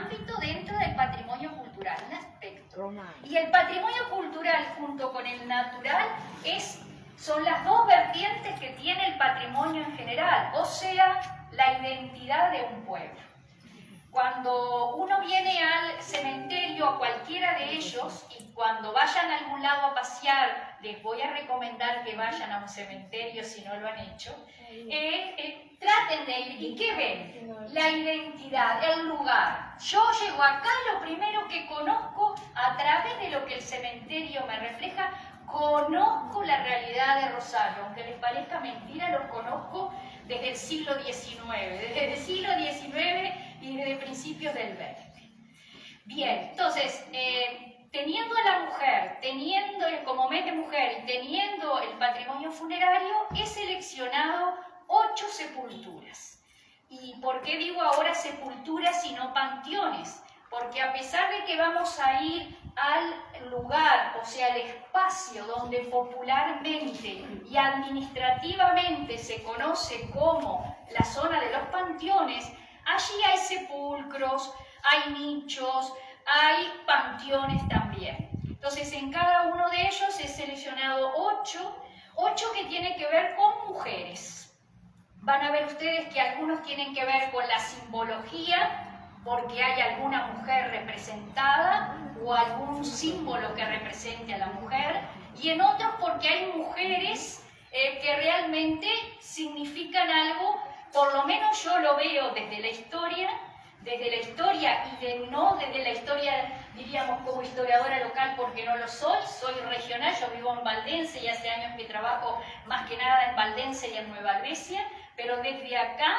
ámbito dentro del patrimonio cultural, un aspecto. Y el patrimonio cultural junto con el natural son las dos vertientes que tiene el patrimonio en general, o sea, la identidad de un pueblo. Cuando uno viene al cementerio, a cualquiera de ellos, y cuando vayan a algún lado a pasear, les voy a recomendar que vayan a un cementerio si no lo han hecho, traten de ir. ¿Y qué ven? La identidad, el lugar. Yo llego acá y lo primero que conozco, a través de lo que el cementerio me refleja, conozco la realidad de Rosario. Aunque les parezca mentira, lo conozco desde el siglo XIX, desde el siglo XIX y desde principios del XX. Bien, entonces, teniendo a la mujer, teniendo como mes de mujer y teniendo el patrimonio funerario, he seleccionado 8 sepulturas. ¿Y por qué digo ahora sepulturas y no panteones? Porque a pesar de que vamos a ir al lugar, o sea, al espacio donde popularmente y administrativamente se conoce como la zona de los panteones, allí hay sepulcros, hay nichos, hay panteones también. Entonces, en cada uno de ellos he seleccionado 8 que tienen que ver con mujeres. Van a ver ustedes que algunos tienen que ver con la simbología, porque hay alguna mujer representada o algún símbolo que represente a la mujer, y en otros porque hay mujeres que realmente significan algo. Por lo menos yo lo veo desde la historia y no desde la historia, diríamos, como historiadora local, porque no lo soy regional, yo vivo en Valdense y hace años que trabajo más que nada en Valdense y en Nueva Albesia, pero desde acá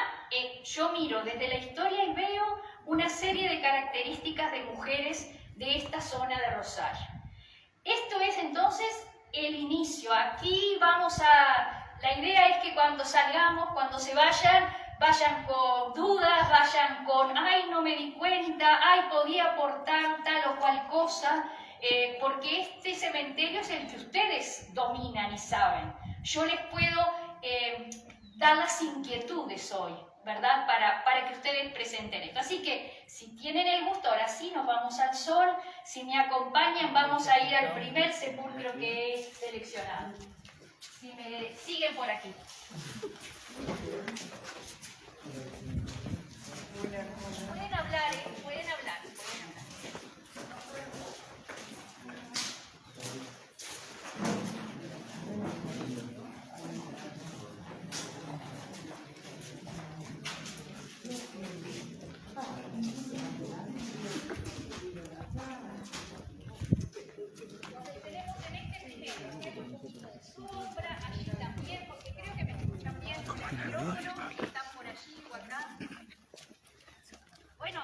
yo miro desde la historia y veo una serie de características de mujeres de esta zona de Rosario. Esto es entonces el inicio. Aquí la idea es que cuando salgamos, cuando se vayan con dudas, vayan con, ay, no me di cuenta, ay, podía aportar tal o cual cosa, porque este cementerio es el que ustedes dominan y saben. Yo les puedo dar las inquietudes hoy, ¿verdad? Para que ustedes presenten esto. Así que, si tienen el gusto, ahora sí nos vamos al sol. Si me acompañan, vamos a ir al primer sepulcro que he seleccionado. Si me siguen por aquí. Pueden hablar, pueden hablar. Bueno,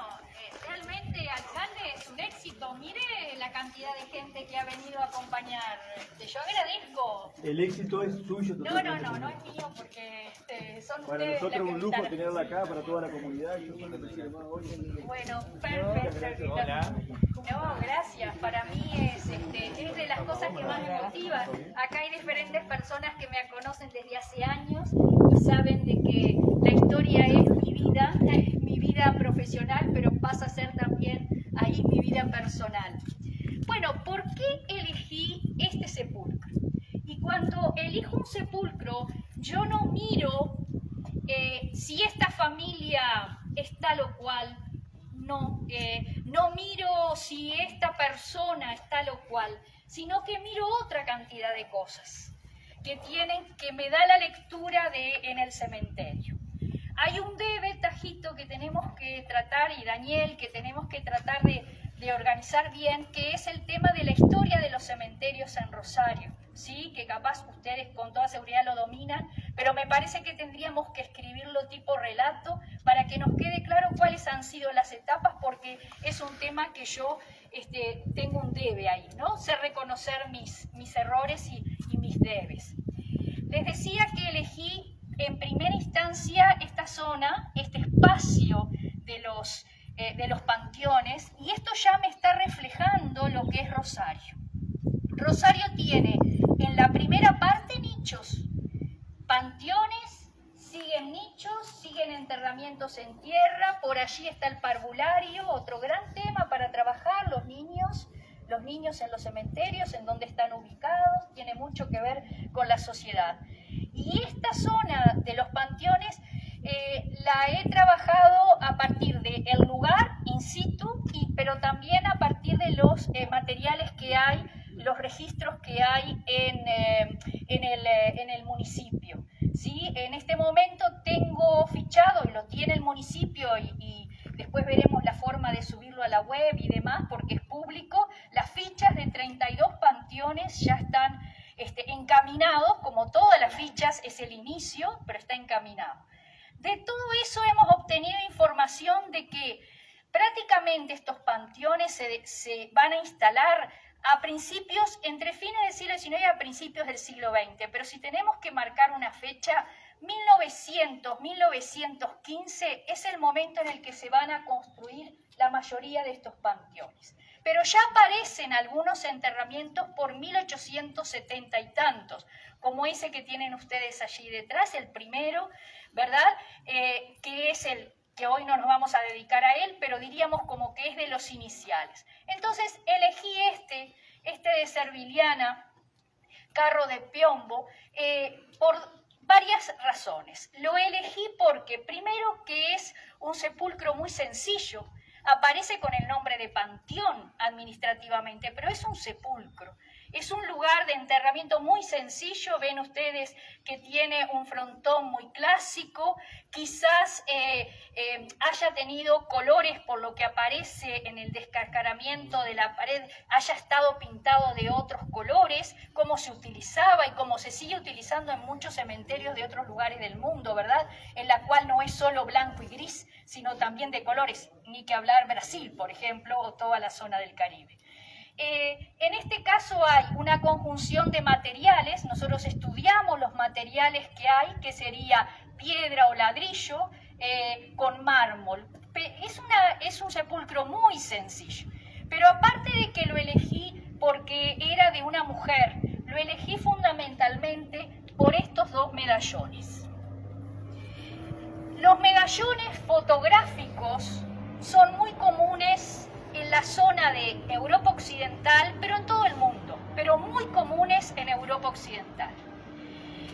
realmente, alcalde, es un éxito. Mire la cantidad de gente que ha venido a acompañar. Yo agradezco. El éxito es suyo. No es mío, porque son para ustedes. Para nosotros es un lujo tenerla acá, para toda la comunidad. Bueno, perfecto. Hola. No, gracias. Para mí es de las cosas que más me motivan. Acá hay diferentes personas que me conocen desde hace años y saben de que la historia es mi vida profesional, pero pasa a ser también ahí mi vida personal. Bueno, ¿por qué elegí este sepulcro? Y cuando elijo un sepulcro, yo no miro si esta familia es tal o cual. No miro si esta persona es tal o cual, sino que miro otra cantidad de cosas que me da la lectura en el cementerio. Hay un debe, Tajito, que tenemos que tratar, y Daniel, que tenemos que tratar de organizar bien, que es el tema de la historia de los cementerios en Rosario, ¿sí? Que capaz ustedes con toda seguridad lo dominan, pero me parece que tendríamos que escribirlo tipo relato para que nos quede claro cuáles han sido las etapas, porque es un tema que yo tengo un debe ahí, ¿no? Sé reconocer mis errores y mis debes. Les decía que elegí en primera instancia esta zona, este espacio de los panteones, y esto ya me está reflejando lo que es Rosario. Rosario tiene en la primera parte nichos, panteones, siguen nichos, siguen enterramientos en tierra, por allí está el parvulario, otro gran tema para trabajar, los niños en los cementerios, en donde están ubicados, tiene mucho que ver con la sociedad. Y esta zona de los panteones la he trabajado a partir del lugar in situ, pero también a partir de los materiales que hay, los registros que hay en el municipio. ¿Sí? En este momento tengo fichado, y lo tiene el municipio, y después veremos la forma de subirlo a la web y demás, porque es público, las fichas de 32 panteones ya están encaminados, como todas las fichas es el inicio, pero está encaminado. De todo eso hemos obtenido información de que prácticamente estos panteones se van a instalar a principios, entre fines del siglo XIX y a principios del siglo XX, pero si tenemos que marcar una fecha, 1900, 1915 es el momento en el que se van a construir la mayoría de estos panteones. Pero ya aparecen algunos enterramientos por 1870 y tantos, como ese que tienen ustedes allí detrás, el primero, ¿verdad? Que es el que hoy no nos vamos a dedicar a él, pero diríamos como que es de los iniciales. Entonces elegí este de Serviliana, Carro de Piombo, por varias razones. Lo elegí porque, primero, que es un sepulcro muy sencillo, aparece con el nombre de panteón administrativamente, pero es un sepulcro. Es un lugar de enterramiento muy sencillo, ven ustedes que tiene un frontón muy clásico, quizás haya tenido colores por lo que aparece en el descascaramiento de la pared, haya estado pintado de otros colores, como se utilizaba y como se sigue utilizando en muchos cementerios de otros lugares del mundo, ¿verdad? En la cual no es solo blanco y gris, sino también de colores, ni que hablar Brasil, por ejemplo, o toda la zona del Caribe. En este caso hay una conjunción de materiales, nosotros estudiamos los materiales que hay, que sería piedra o ladrillo con mármol. Es un sepulcro muy sencillo, pero aparte de que lo elegí porque era de una mujer, lo elegí fundamentalmente por estos dos medallones. Los medallones fotográficos son muy comunes en la zona de Europa Occidental, pero en todo el mundo, pero muy comunes en Europa Occidental.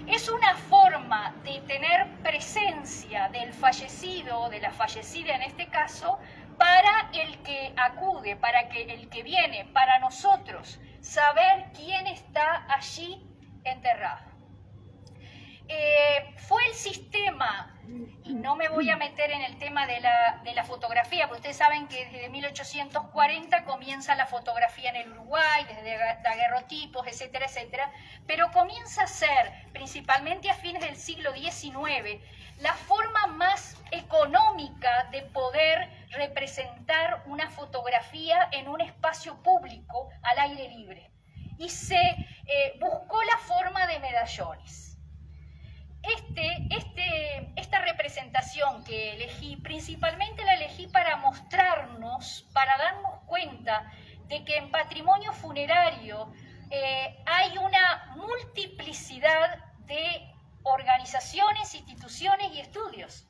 Es una forma de tener presencia del fallecido, de la fallecida en este caso, para el que acude, para que el que viene, para nosotros, saber quién está allí enterrado. Fue el sistema, y no me voy a meter en el tema de la fotografía, porque ustedes saben que desde 1840 comienza la fotografía en el Uruguay, desde daguerrotipos, etcétera, etcétera, pero comienza a ser, principalmente a fines del siglo XIX, la forma más económica de poder representar una fotografía en un espacio público al aire libre. Y se buscó la forma de medallones. Esta representación que elegí, principalmente la elegí para mostrarnos, para darnos cuenta de que en patrimonio funerario hay una multiplicidad de organizaciones, instituciones y estudios.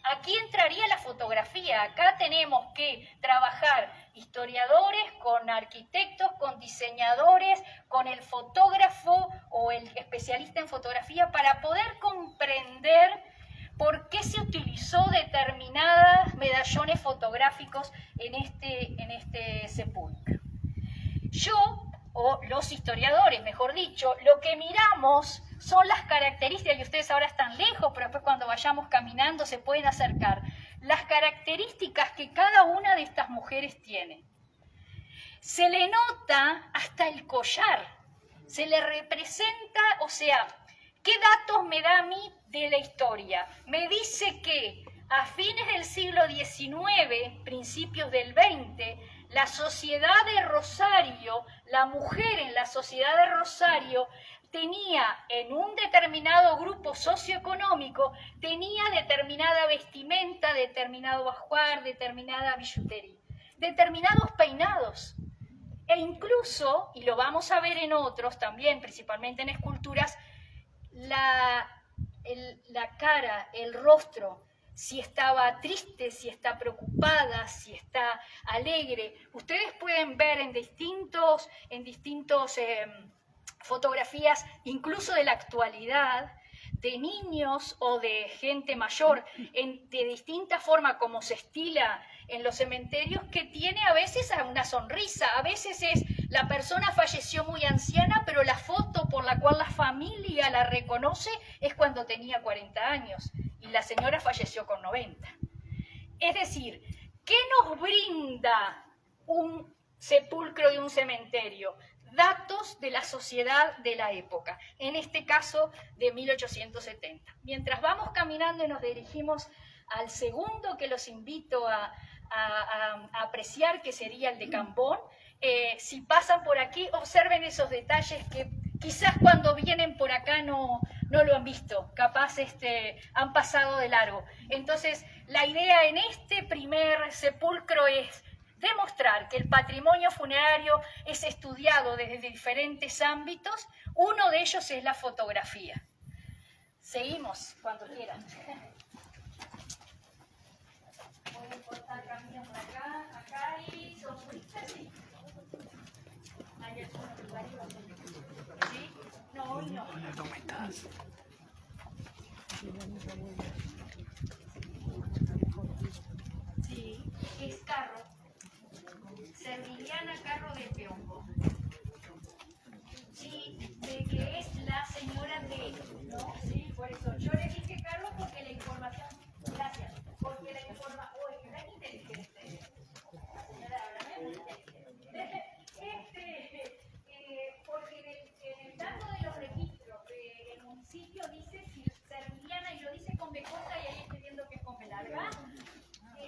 Aquí entraría la fotografía, acá tenemos que trabajar historiadores, con arquitectos, con diseñadores, con el fotógrafo o el especialista en fotografía para poder comprender por qué se utilizó determinadas medallones fotográficos en este sepulcro. O los historiadores, mejor dicho, lo que miramos son las características, y ustedes ahora están lejos, pero después cuando vayamos caminando se pueden acercar, las características que cada una de estas mujeres tiene. Se le nota hasta el collar, se le representa, o sea, ¿qué datos me da a mí de la historia? Me dice que a fines del siglo XIX, principios del XX, la sociedad de Rosario, la mujer en la sociedad de Rosario, tenía en un determinado grupo socioeconómico, tenía determinada vestimenta, determinado ajuar, determinada billutería, determinados peinados. E incluso, y lo vamos a ver en otros también, principalmente en esculturas, la cara, el rostro, si estaba triste, si está preocupada, si está alegre. Ustedes pueden ver en distintos fotografías, incluso de la actualidad, de niños o de gente mayor, de distinta forma como se estila en los cementerios, que tiene a veces una sonrisa, a veces es la persona falleció muy anciana, pero la foto por la cual la familia la reconoce es cuando tenía 40 años y la señora falleció con 90. Es decir, ¿qué nos brinda un sepulcro de un cementerio? Datos de la sociedad de la época, en este caso de 1870. Mientras vamos caminando y nos dirigimos al segundo que los invito a apreciar, que sería el de Cambón, si pasan por aquí, observen esos detalles que quizás cuando vienen por acá no lo han visto, capaz han pasado de largo. Entonces, la idea en este primer sepulcro es demostrar que el patrimonio funerario es estudiado desde diferentes ámbitos. Uno de ellos es la fotografía. Seguimos cuando quieran. Voy a cortar camino por acá hay sombristas, sí. Hay algunos lugares donde... ¿Sí? No, hoy no. ¿Cómo estás? Sí, es Carro. Serviliana Carro de Peombo. Sí, de que es la señora de, ¿no? Sí, por eso. Yo le dije Carlos porque la información, gracias, porque la información, oye, no es inteligente. Señora, háblame muy inteligente. Porque en el dato de los registros del municipio dice Serviliana y lo dice con B corta y ahí estoy viendo que es con B larga.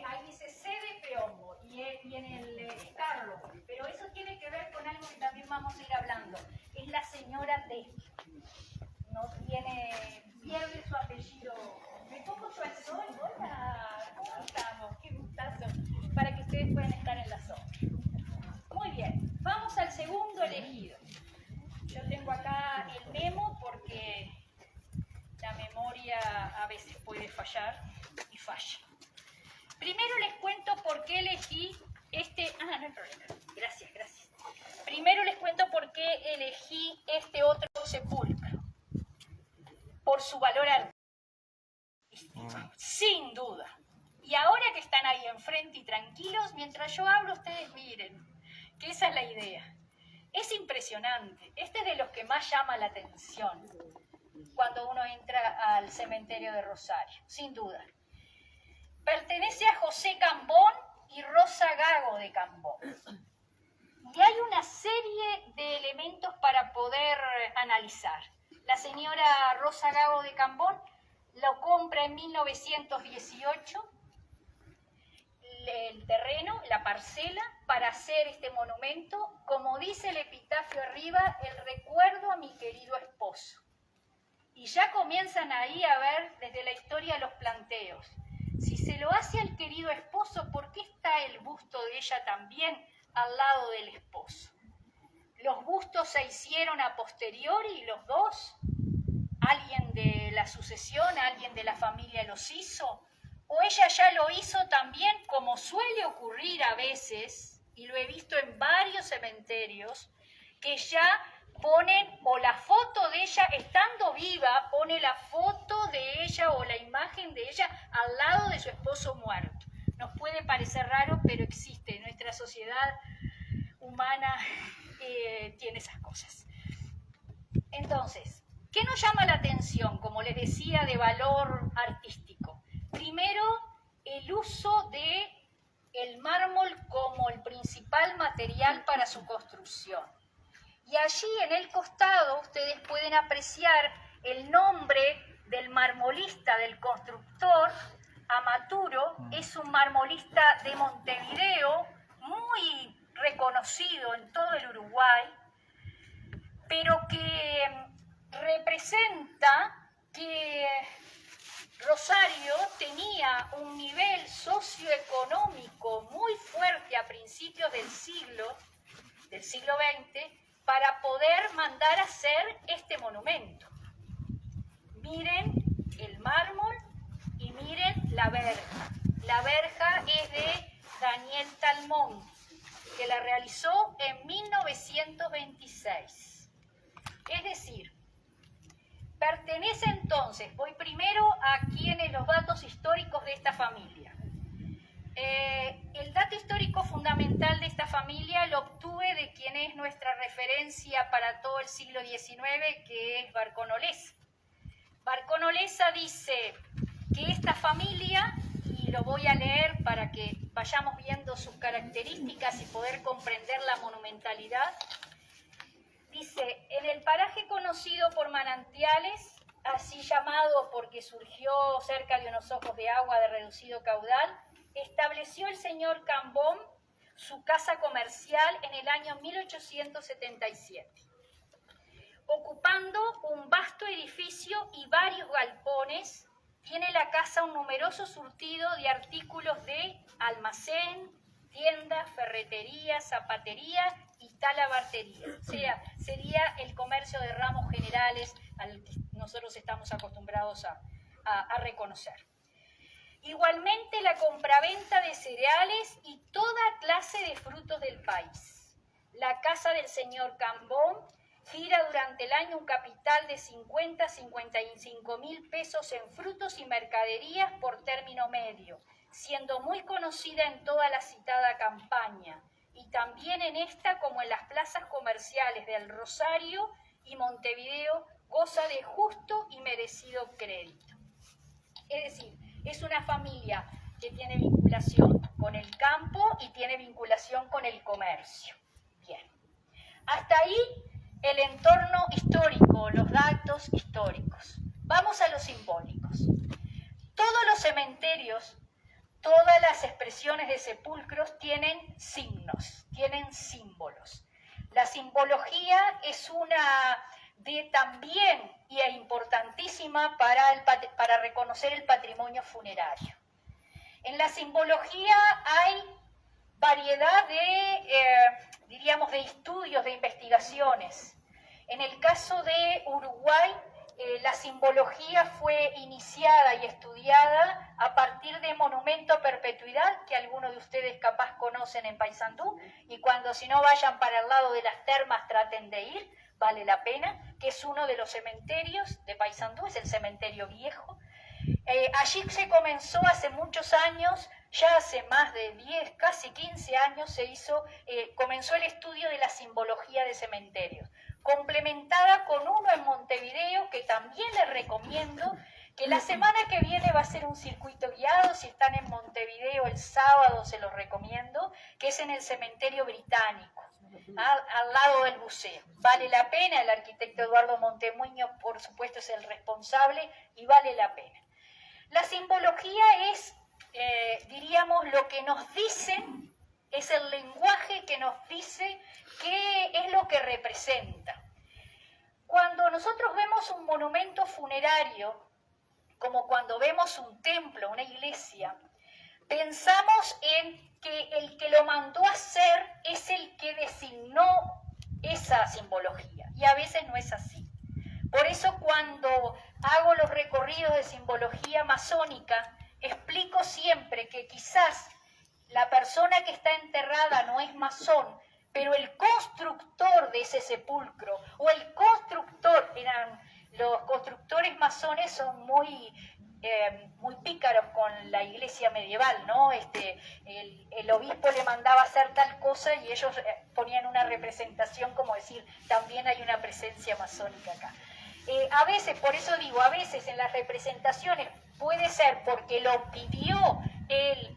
Ahí dice C de Peombo y en el Carlos, pero eso tiene que ver con algo que también vamos a ir hablando. Es la señora D. No pierde su apellido. Me pongo yo al sol. Hola, ¿cómo estamos? Qué gustazo. Para que ustedes puedan estar en la sombra. Muy bien, vamos al segundo elegido. Yo tengo acá el memo porque la memoria a veces puede fallar y falla. Primero les cuento por qué elegí no hay problema. Gracias. Primero les cuento por qué elegí este otro sepulcro. Por su valor artístico, sin duda. Y ahora que están ahí enfrente y tranquilos, mientras yo hablo, ustedes miren, que esa es la idea. Es impresionante. Este es de los que más llama la atención cuando uno entra al cementerio de Rosario, sin duda. Pertenece a José Cambón y Rosa Gago de Cambón. Y hay una serie de elementos para poder analizar. La señora Rosa Gago de Cambón lo compra en 1918, el terreno, la parcela, para hacer este monumento, como dice el epitafio arriba, el recuerdo a mi querido esposo. Y ya comienzan ahí a ver desde la historia los planteos. Si se lo hace al querido esposo, ¿por qué está el busto de ella también al lado del esposo? ¿Los bustos se hicieron a posteriori los dos? ¿Alguien de la sucesión, alguien de la familia los hizo? ¿O ella ya lo hizo también, como suele ocurrir a veces, y lo he visto en varios cementerios, que ya ponen o la foto de ella estando viva, pone la foto de ella o la imagen de ella al lado de su esposo muerto? Nos puede parecer raro, pero existe. Nuestra sociedad humana tiene esas cosas. Entonces, ¿qué nos llama la atención, como les decía, de valor artístico? Primero, el uso de el mármol como el principal material para su construcción. Y allí en el costado ustedes pueden apreciar el nombre del marmolista, del constructor, Amaturo. Es un marmolista de Montevideo, muy reconocido en todo el Uruguay, pero que representa que Rosario tenía un nivel socioeconómico muy fuerte a principios del siglo XX, para poder mandar a hacer este monumento. Miren mármol y miren la verja. La verja es de Daniel Talmón, que la realizó en 1926. Es decir, pertenece entonces, voy primero a quiénes los datos históricos de esta familia. El dato histórico fundamental de esta familia lo obtuve de quien es nuestra referencia para todo el siglo XIX, que es Barconolesa. Barconolesa dice que esta familia, y lo voy a leer para que vayamos viendo sus características y poder comprender la monumentalidad, dice, en el paraje conocido por Manantiales, así llamado porque surgió cerca de unos ojos de agua de reducido caudal, estableció el señor Cambón su casa comercial en el año 1877, ocupando un vasto edificio y varios galpones. Tiene la casa un numeroso surtido de artículos de almacén, tienda, ferretería, zapatería y talabartería. O sea, sería el comercio de ramos generales al que nosotros estamos acostumbrados a reconocer. Igualmente la compraventa de cereales y toda clase de frutos del país. La casa del señor Cambón gira durante el año un capital de 50 a 55 mil pesos en frutos y mercaderías por término medio, siendo muy conocida en toda la citada campaña, y también en esta como en las plazas comerciales del Rosario y Montevideo goza de justo y merecido crédito. Es decir, es una familia que tiene vinculación con el campo y tiene vinculación con el comercio. Bien. Hasta ahí el entorno histórico, los datos históricos. Vamos a los simbólicos. Todos los cementerios, todas las expresiones de sepulcros tienen signos, tienen símbolos. La simbología es una de también y es importantísima para reconocer el patrimonio funerario. En la simbología hay variedad diríamos, de estudios, de investigaciones. En el caso de Uruguay, la simbología fue iniciada y estudiada a partir de Monumento a Perpetuidad, que algunos de ustedes capaz conocen en Paysandú, y cuando si no vayan para el lado de las termas traten de ir, vale la pena, que es uno de los cementerios de Paysandú, es el cementerio viejo. Allí se comenzó hace muchos años, ya hace más de 10, casi 15 años comenzó el estudio de la simbología de cementerios, complementada con uno en Montevideo que también les recomiendo, que la semana que viene va a ser un circuito guiado. Si están en Montevideo el sábado se los recomiendo, que es en el Cementerio Británico, al lado del buceo. Vale la pena, el arquitecto Eduardo Montemuño por supuesto es el responsable y vale la pena. La simbología es, diríamos, lo que nos dice, es el lenguaje que nos dice qué es lo que representa. Cuando nosotros vemos un monumento funerario, como cuando vemos un templo, una iglesia, pensamos en que el que lo mandó a hacer es el que designó esa simbología, y a veces no es así. Por eso cuando hago los recorridos de simbología masónica, explico siempre que quizás la persona que está enterrada no es masón, pero el constructor de ese sepulcro, o el constructor, los constructores masones son muy pícaros con la iglesia medieval, ¿no? El obispo le mandaba hacer tal cosa y ellos ponían una representación como decir, también hay una presencia masónica acá. A veces, por eso digo, a veces en las representaciones puede ser porque lo pidió el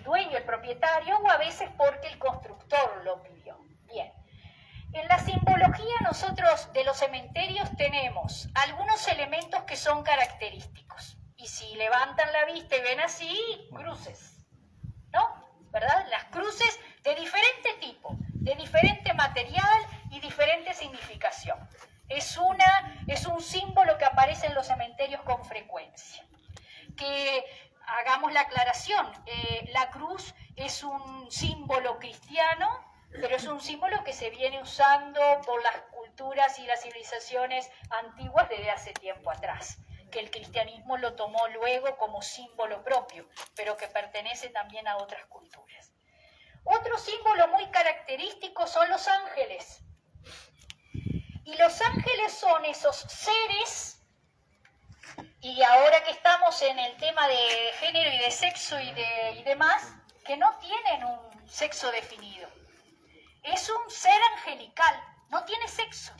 dueño, el propietario, o a veces porque el constructor lo pidió. Bien. En la simbología nosotros de los cementerios tenemos algunos elementos que son característicos. Y si levantan la vista y ven así, cruces, ¿no? ¿Verdad? Las cruces de diferente tipo, de diferente material y diferente significación. Es un símbolo que aparece en los cementerios con frecuencia. Que hagamos la aclaración, la cruz es un símbolo cristiano, pero es un símbolo que se viene usando por las culturas y las civilizaciones antiguas desde hace tiempo atrás, que el cristianismo lo tomó luego como símbolo propio, pero que pertenece también a otras culturas. Otro símbolo muy característico son los ángeles. Y los ángeles son esos seres, y ahora que estamos en el tema de género y de sexo y demás, que no tienen un sexo definido. Es un ser angelical, no tiene sexo.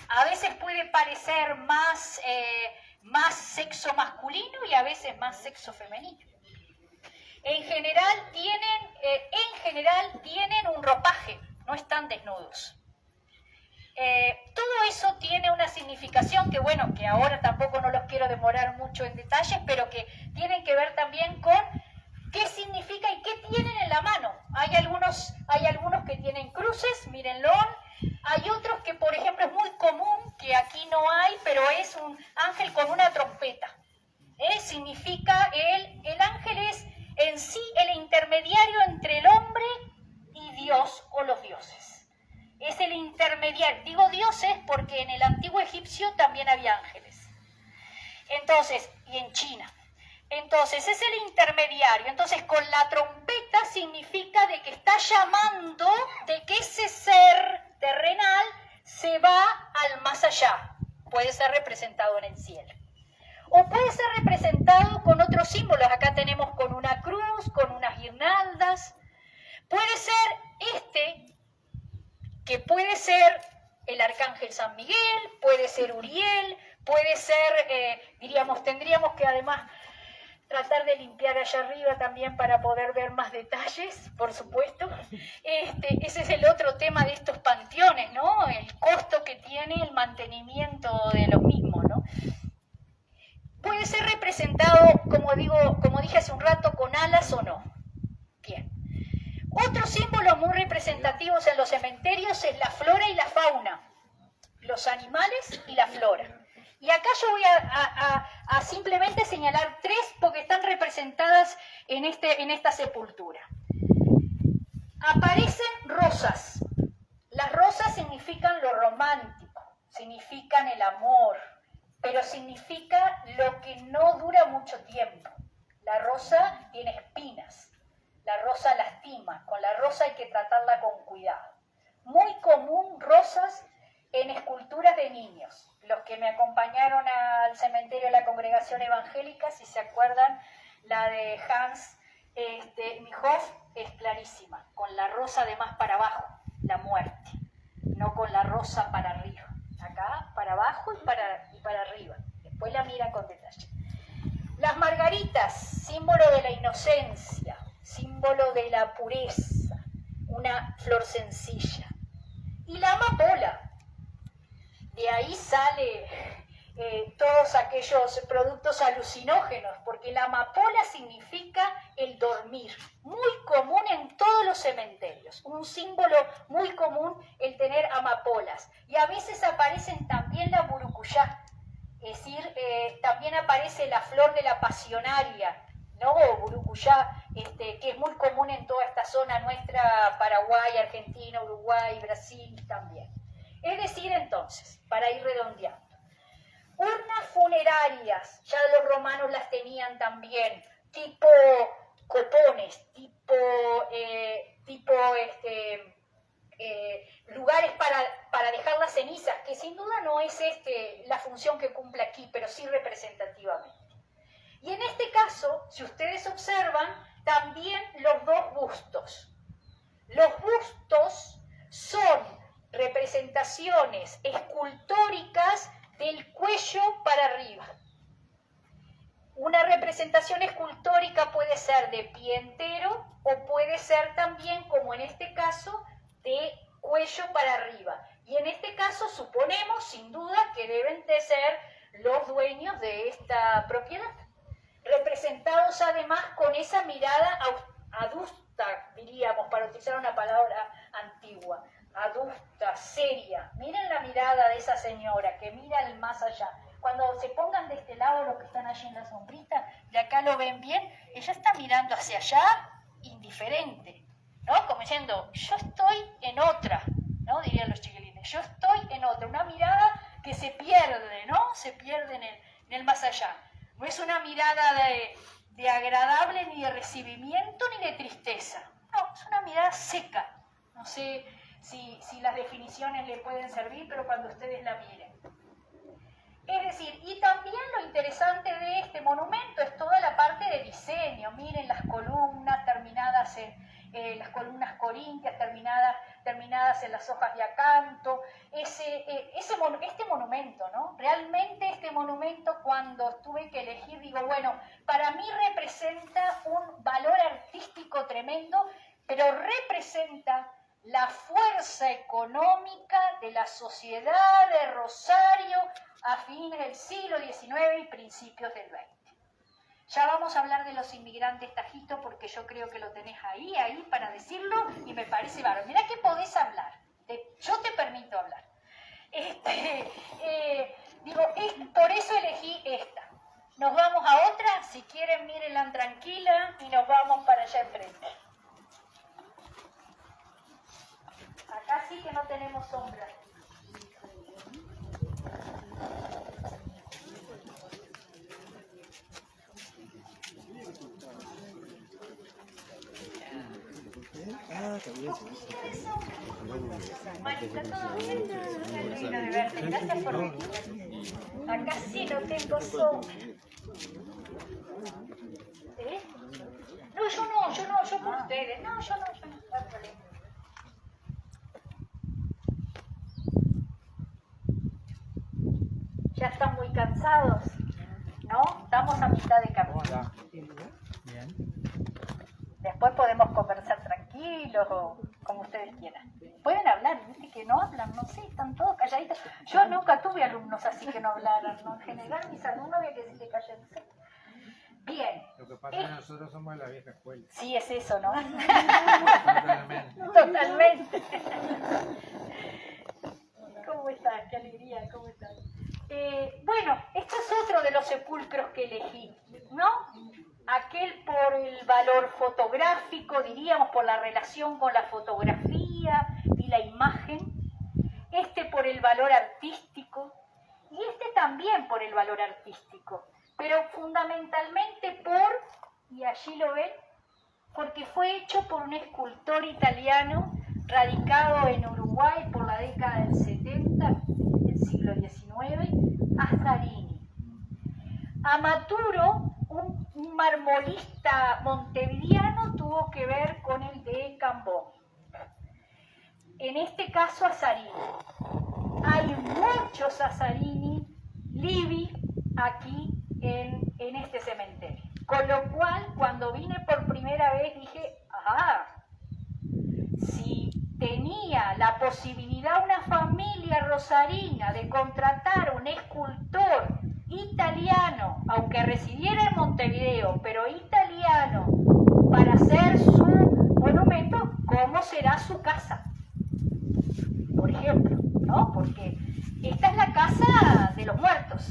A veces puede parecer más sexo masculino y a veces más sexo femenino. En general tienen un ropaje, no están desnudos. Todo eso tiene una significación que, bueno, que ahora tampoco no los quiero demorar mucho en detalles, pero que tienen que ver también con qué significa y qué tienen en la mano. Hay algunos que tienen cruces, mírenlo. Hay otros que, por ejemplo, es muy común, que aquí no hay, pero es un ángel con una trompeta. Significa, el ángel es en sí el intermediario entre el hombre y Dios o los dioses. Es el intermediario. Digo dioses porque en el antiguo egipcio también había ángeles. Entonces, y en China. Entonces, es el intermediario. Entonces, con la trompeta significa de que está llamando de que ese ser terrenal se va al más allá. Puede ser representado en el cielo. O puede ser representado con otros símbolos. Acá tenemos con una cruz, con unas guirnaldas. Puede ser que puede ser el arcángel San Miguel, puede ser Uriel, puede ser, tendríamos que además tratar de limpiar allá arriba también para poder ver más detalles, por supuesto. Ese es el otro tema de estos panteones, ¿no? El costo que tiene el mantenimiento de los mismos, ¿no? Puede ser representado, como dije hace un rato, con alas o no. Bien. Otros símbolos muy representativos en los cementerios es la flora y la fauna, los animales y la flora. Y acá yo voy a simplemente señalar 3 porque están representadas en esta sepultura. Aparecen rosas. Las rosas significan lo romántico, significan el amor, pero significa lo que no dura mucho tiempo. La rosa tiene espinas. La rosa lastima, con la rosa hay que tratarla con cuidado. Muy común rosas en esculturas de niños. Los que me acompañaron al cementerio de la Congregación Evangélica, si se acuerdan, la de Hans Niehoff es clarísima, con la rosa además para abajo, la muerte, no con la rosa para arriba. Acá para abajo y para arriba. Después la miran con detalle. Las margaritas, símbolo de la inocencia, símbolo de la pureza, una flor sencilla. Y la amapola, de ahí sale todos aquellos productos alucinógenos, porque la amapola significa el dormir, muy común en todos los cementerios, un símbolo muy común el tener amapolas. Y a veces aparecen también la burucuyá, es decir, también aparece la flor de la pasionaria, ¿no? O burucuyá, que es muy común en toda esta zona nuestra, Paraguay, Argentina, Uruguay, Brasil también. Es decir, entonces, para ir redondeando, urnas funerarias, ya los romanos las tenían también, tipo copones, tipo lugares para dejar las cenizas, que sin duda no es la función que cumple aquí, pero sí representativamente. Y en este caso, si ustedes observan, también los 2 bustos. Los bustos son representaciones escultóricas del cuello para arriba. Una representación escultórica puede ser de pie entero o puede ser también, como en este caso, de cuello para arriba. Y en este caso suponemos, sin duda, que deben de ser los dueños de esta propiedad, representados además con esa mirada adusta, diríamos, para utilizar una palabra antigua, adusta, seria. Miren la mirada de esa señora que mira el más allá. Cuando se pongan de este lado los que están allí en la sombrita, de acá lo ven bien, ella está mirando hacia allá, indiferente. ¿no? Como diciendo, yo estoy en otra, ¿no? Dirían los chiquilines, yo estoy en otra, una mirada que se pierde, ¿no? Se pierde en el más allá. No es una mirada de agradable ni de recibimiento ni de tristeza, no, es una mirada seca. No sé si las definiciones le pueden servir, pero cuando ustedes la miren. Es decir, y también lo interesante de este monumento es toda la parte de diseño. Miren las columnas terminadas en las columnas corintias, terminadas en las hojas de acanto. Este monumento, ¿no? Realmente este monumento, cuando tuve que elegir, digo, bueno, para mí representa un valor artístico tremendo, pero representa la fuerza económica de la sociedad de Rosario a fines del siglo XIX y principios del XX. Ya vamos a hablar de los inmigrantes tajitos porque yo creo que lo tenés ahí para decirlo y me parece bárbaro. Mirá que podés hablar, yo te permito hablar. Por eso elegí esta. Nos vamos a otra, si quieren mírenla tranquila y nos vamos para allá enfrente. Acá sí que no tenemos sombra. Marita, ¿todo bien? Qué lindo de verte. Gracias por venir. Acá sí no tengo sombra. ¿Eh? No, yo por ustedes. No, yo no. Ya están muy cansados, ¿no? Estamos a mitad de camino. Bien. Después podemos conversar tranquilos o como ustedes quieran. Pueden hablar, viste que no hablan, no sé, están todos calladitos. Yo nunca tuve alumnos así que no hablaran, ¿no? En general mis alumnos había que decirle cállense. Bien. Lo que pasa es que nosotros somos de la vieja escuela. Sí, es eso, ¿no? Totalmente. Totalmente. ¿Cómo estás? Qué alegría, ¿cómo estás? Bueno, este es otro de los sepulcros que elegí, ¿no? Aquel por el valor fotográfico, diríamos, por la relación con la fotografía y la imagen. Este por el valor artístico y este también por el valor artístico, pero fundamentalmente y allí lo ven, porque fue hecho por un escultor italiano radicado en Uruguay por la década del 70 del siglo XIX, Azzarini. Amaturo, un marmolista montevideano, tuvo que ver con el de Cambó. En este caso, Azzarini. Hay muchos Azzarini Livi aquí en este cementerio. Con lo cual, cuando vine por primera vez, dije, si tenía la posibilidad una familia rosarina de contratar un escultor italiano, aunque residiera en Montevideo, pero italiano, para hacer su monumento, ¿cómo será su casa? Por ejemplo, ¿no? Porque esta es la casa de los muertos,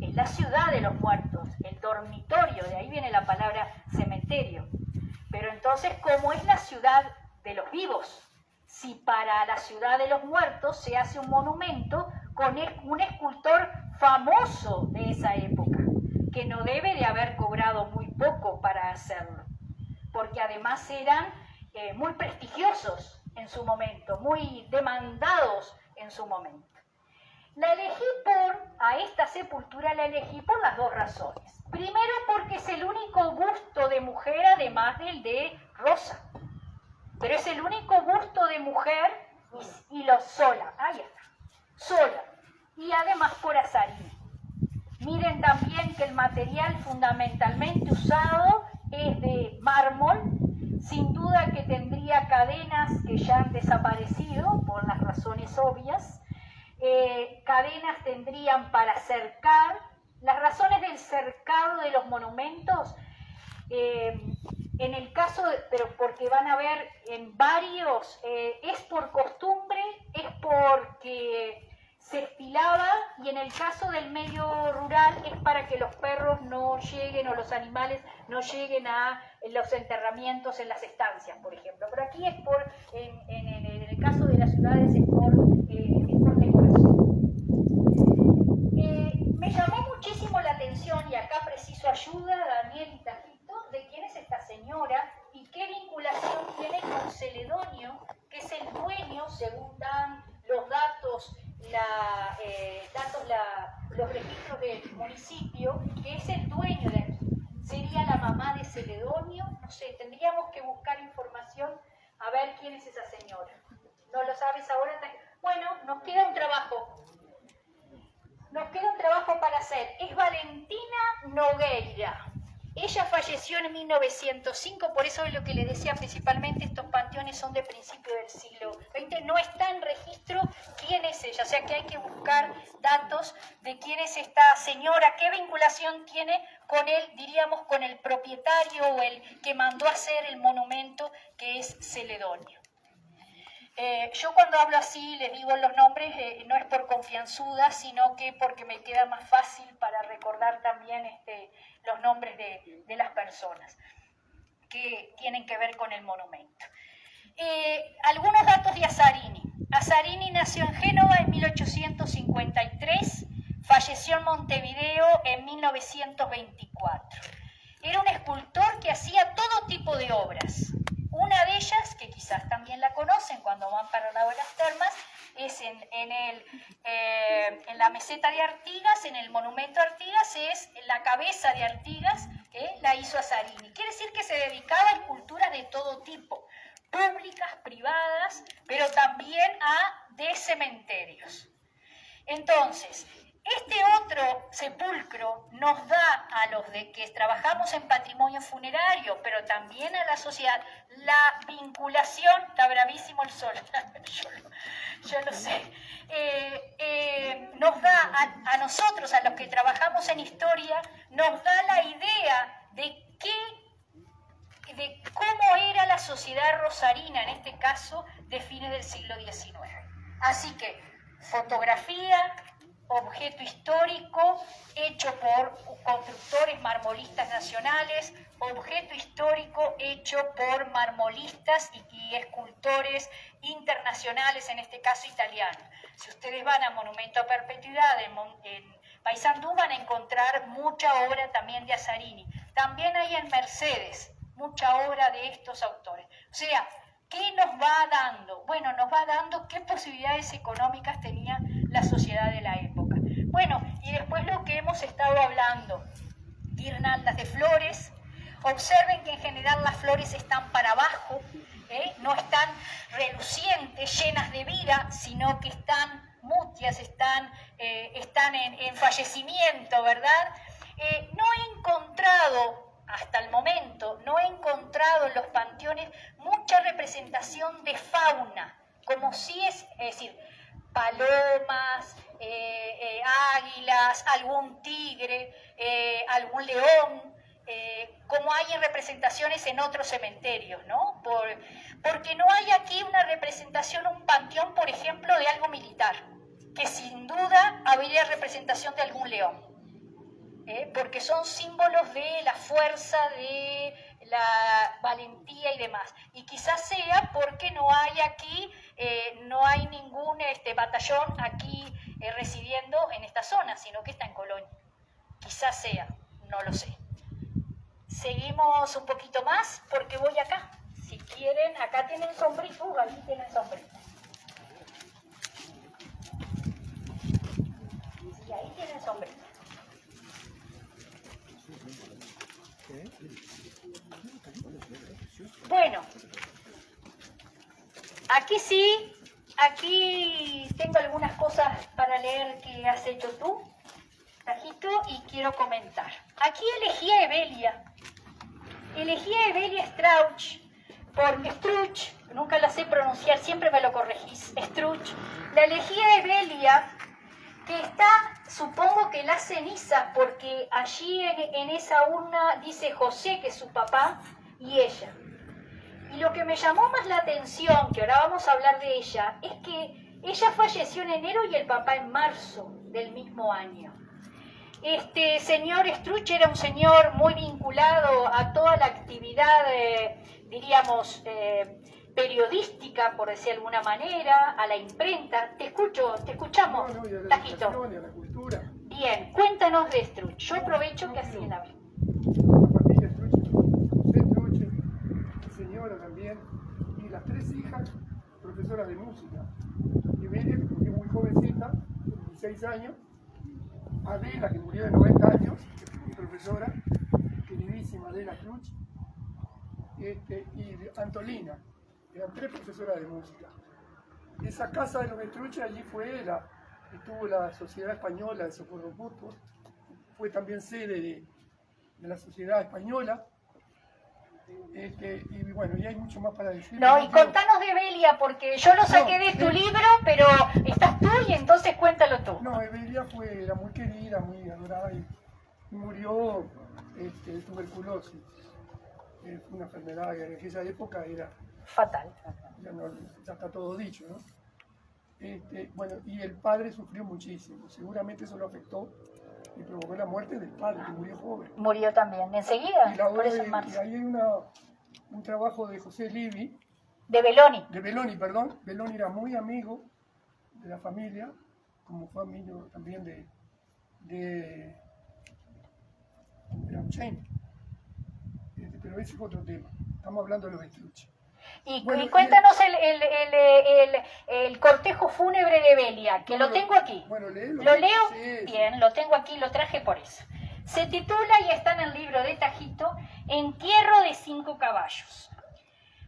es la ciudad de los muertos, el dormitorio, de ahí viene la palabra cementerio. Pero entonces, ¿cómo es la ciudad de los vivos? Si para la ciudad de los muertos se hace un monumento con un escultor famoso de esa época, que no debe de haber cobrado muy poco para hacerlo, porque además eran muy prestigiosos en su momento, muy demandados en su momento. A esta sepultura la elegí por las dos razones. Primero, porque es el único busto de mujer, además del de Rosa. Pero es el único busto de mujer y lo sola. Ahí está. Sola. Y además por Azzarini. Miren también que el material fundamentalmente usado es de mármol. Sin duda que tendría cadenas que ya han desaparecido por las razones obvias. Cadenas tendrían para cercar. Las razones del cercado de los monumentos, en el caso, pero porque van a ver en varios, es por costumbre, es porque se estilaba, y en el caso del medio rural es para que los perros no lleguen o los animales no lleguen a los enterramientos en las estancias, por ejemplo. Pero aquí es en el caso de las ciudades es por decoración. Me llamó muchísimo la atención, y acá preciso ayuda, Daniel y Tajito, de quién es esta señora y qué vinculación tiene con Celedonio, que es el dueño, según dan los datos, los registros del municipio, que es el dueño de aquí. ¿Sería la mamá de Celedonio? No sé, tendríamos que buscar información a ver quién es esa señora. ¿No lo sabes ahora? Bueno, nos queda un trabajo. Nos queda un trabajo para hacer. Es Valentina Nogueira. Ella falleció en 1905, por eso es lo que le decía, principalmente estos panteones son de principio del siglo XX. No está en registro quién es ella, o sea que hay que buscar datos de quién es esta señora, qué vinculación tiene con él, diríamos, con el propietario o el que mandó a hacer el monumento, que es Celedonio. Yo cuando hablo así, les digo los nombres, no es por confianzuda, sino que porque me queda más fácil para recordar también los nombres de las personas que tienen que ver con el monumento. Algunos datos de Azarini. Azarini nació en Génova en 1853, falleció en Montevideo en 1924. Era un escultor que hacía todo tipo de obras. Una de ellas, que quizás también la conocen cuando van para el lado de las termas, es en la meseta de Artigas, en el monumento a Artigas, es la cabeza de Artigas, la hizo Azarini. Quiere decir que se dedicaba a esculturas de todo tipo, públicas, privadas, pero también de cementerios. Entonces, este otro sepulcro nos da a los de que trabajamos en patrimonio funerario, pero también a la sociedad, la vinculación, está bravísimo el sol, yo lo sé, nos da a nosotros, a los que trabajamos en historia, nos da la idea de cómo era la sociedad rosarina, en este caso, de fines del siglo XIX. Así que, fotografía, objeto histórico hecho por constructores marmolistas nacionales, objeto histórico hecho por marmolistas y escultores internacionales, en este caso italianos. Si ustedes van a Monumento a Perpetuidad en Paysandú van a encontrar mucha obra también de Azarini. También hay en Mercedes mucha obra de estos autores. O sea, ¿qué nos va dando? Bueno, nos va dando qué posibilidades económicas tenía la sociedad de la época. Bueno, y después lo que hemos estado hablando, guirnaldas de flores. Observen que en general las flores están para abajo, no están relucientes, llenas de vida, sino que están mutias, están en fallecimiento, ¿verdad? No he encontrado, hasta el momento, no he encontrado en los panteones mucha representación de fauna, como si es decir, palomas, águilas, algún tigre, algún león, como hay en representaciones en otros cementerios, ¿no? Porque no hay aquí una representación, un panteón, por ejemplo, de algo militar, que sin duda habría representación de algún león. Porque son símbolos de la fuerza, de la valentía y demás. Y quizás sea porque no hay aquí, no hay ningún batallón aquí residiendo en esta zona, sino que está en Colonia. Quizás sea, no lo sé. Seguimos un poquito más porque voy acá. Si quieren, acá tienen sombrita, aquí tienen sombrita. Y ahí tienen sombrita. Bueno, aquí sí, aquí tengo algunas cosas para leer que has hecho tú, Tajito, y quiero comentar. Aquí elegí a Evelia Strauch, por Struch, nunca la sé pronunciar, siempre me lo corregís, Struch. La elegí a Evelia, que está, supongo que las cenizas, porque allí en esa urna dice José, que es su papá, y ella. Y lo que me llamó más la atención, que ahora vamos a hablar de ella, es que Ella falleció en enero y el papá en marzo del mismo año. Este señor Struch era un señor muy vinculado a toda la actividad, diríamos, periodística, por decir de alguna manera, a la imprenta. Te escuchamos, No, y a la Tajito. educación y a la cultura. Bien, cuéntanos de Struch. Yo aprovecho que así en la... La familia Struch, José Struch, señora también, y las 3 hijas, profesoras de música. Evelia, que murió muy jovencita, de 16 años, Adela, que murió de 90 años, que fue mi profesora, queridísima Adela Struch, y Antolina, eran 3 profesoras de música. Esa casa de los Struch, allí estuvo la Sociedad Española de Socorro Mutuo, fue también sede de la Sociedad Española, y bueno, y hay mucho más para decir. No, y contanos de Evelia, porque yo lo saqué de tu libro, pero estás tú y entonces cuéntalo tú. No, Evelia era muy querida, muy adorada y murió de tuberculosis. Fue una enfermedad que en aquella época era Fatal. ya está todo dicho, ¿no? Bueno, y el padre sufrió muchísimo, seguramente eso lo afectó y provocó la muerte del padre, que murió joven. Murió también, enseguida, Y, la por obra eso en marzo. y ahí hay un trabajo de José Livi, De Belloni. de Belloni, perdón. Belloni era muy amigo de la familia, como fue amigo también de Auchen. Pero ese es otro tema. Estamos hablando de los Struch. Y Bueno, cuéntanos el cortejo fúnebre de Evelia, que lo tengo aquí. Bueno, léelo. ¿Lo leo? Sí, Bien, lo tengo aquí, lo traje por eso. Se titula, y está en el libro de Tajito, Entierro de 5 caballos.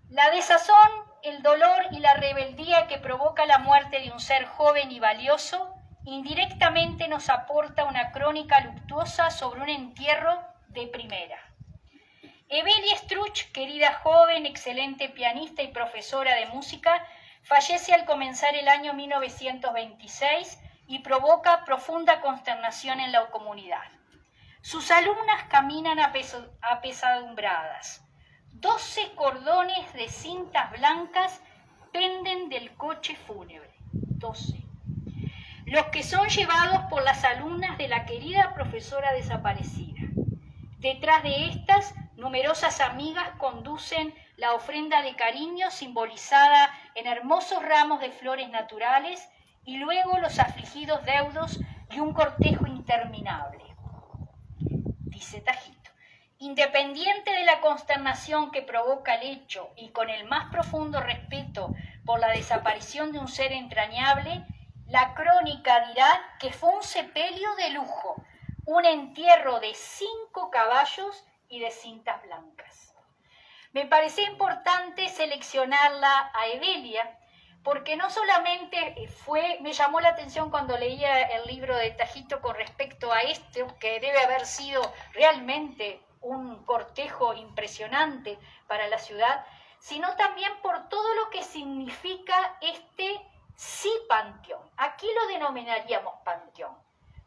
La desazón, el dolor y la rebeldía que provoca la muerte de un ser joven y valioso, indirectamente nos aporta una crónica luctuosa sobre un entierro de primera. Evelia Struch, querida joven, excelente pianista y profesora de música, fallece al comenzar el año 1926 y provoca profunda consternación en la comunidad. Sus alumnas caminan apesadumbradas. 12 cordones de cintas blancas penden del coche fúnebre. 12. Los que son llevados por las alumnas de la querida profesora desaparecida. Detrás de estas, numerosas amigas conducen la ofrenda de cariño simbolizada en hermosos ramos de flores naturales y luego los afligidos deudos y un cortejo interminable. Dice Tajito, independiente de la consternación que provoca el hecho y con el más profundo respeto por la desaparición de un ser entrañable, la crónica dirá que fue un sepelio de lujo, un entierro de 5 caballos y de cintas blancas. Me pareció importante seleccionarla a Evelia, porque no solamente me llamó la atención cuando leía el libro de Tajito con respecto a que debe haber sido realmente un cortejo impresionante para la ciudad, sino también por todo lo que significa sí panteón. Aquí lo denominaríamos panteón.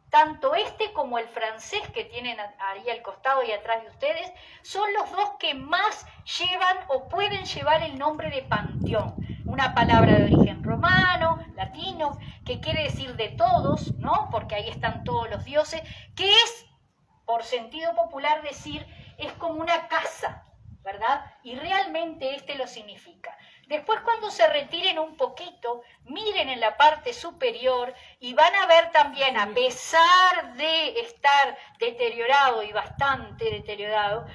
Tanto como el francés que tienen ahí al costado y atrás de ustedes, son los dos que más llevan o pueden llevar el nombre de panteón. Una palabra de origen romano, latino, que quiere decir de todos, ¿no? Porque ahí están todos los dioses, que es, por sentido popular decir, es como una casa, ¿verdad? Y realmente lo significa. Después, cuando se retiren un poquito, miren en la parte superior y van a ver también, a pesar de estar deteriorado y bastante deteriorado,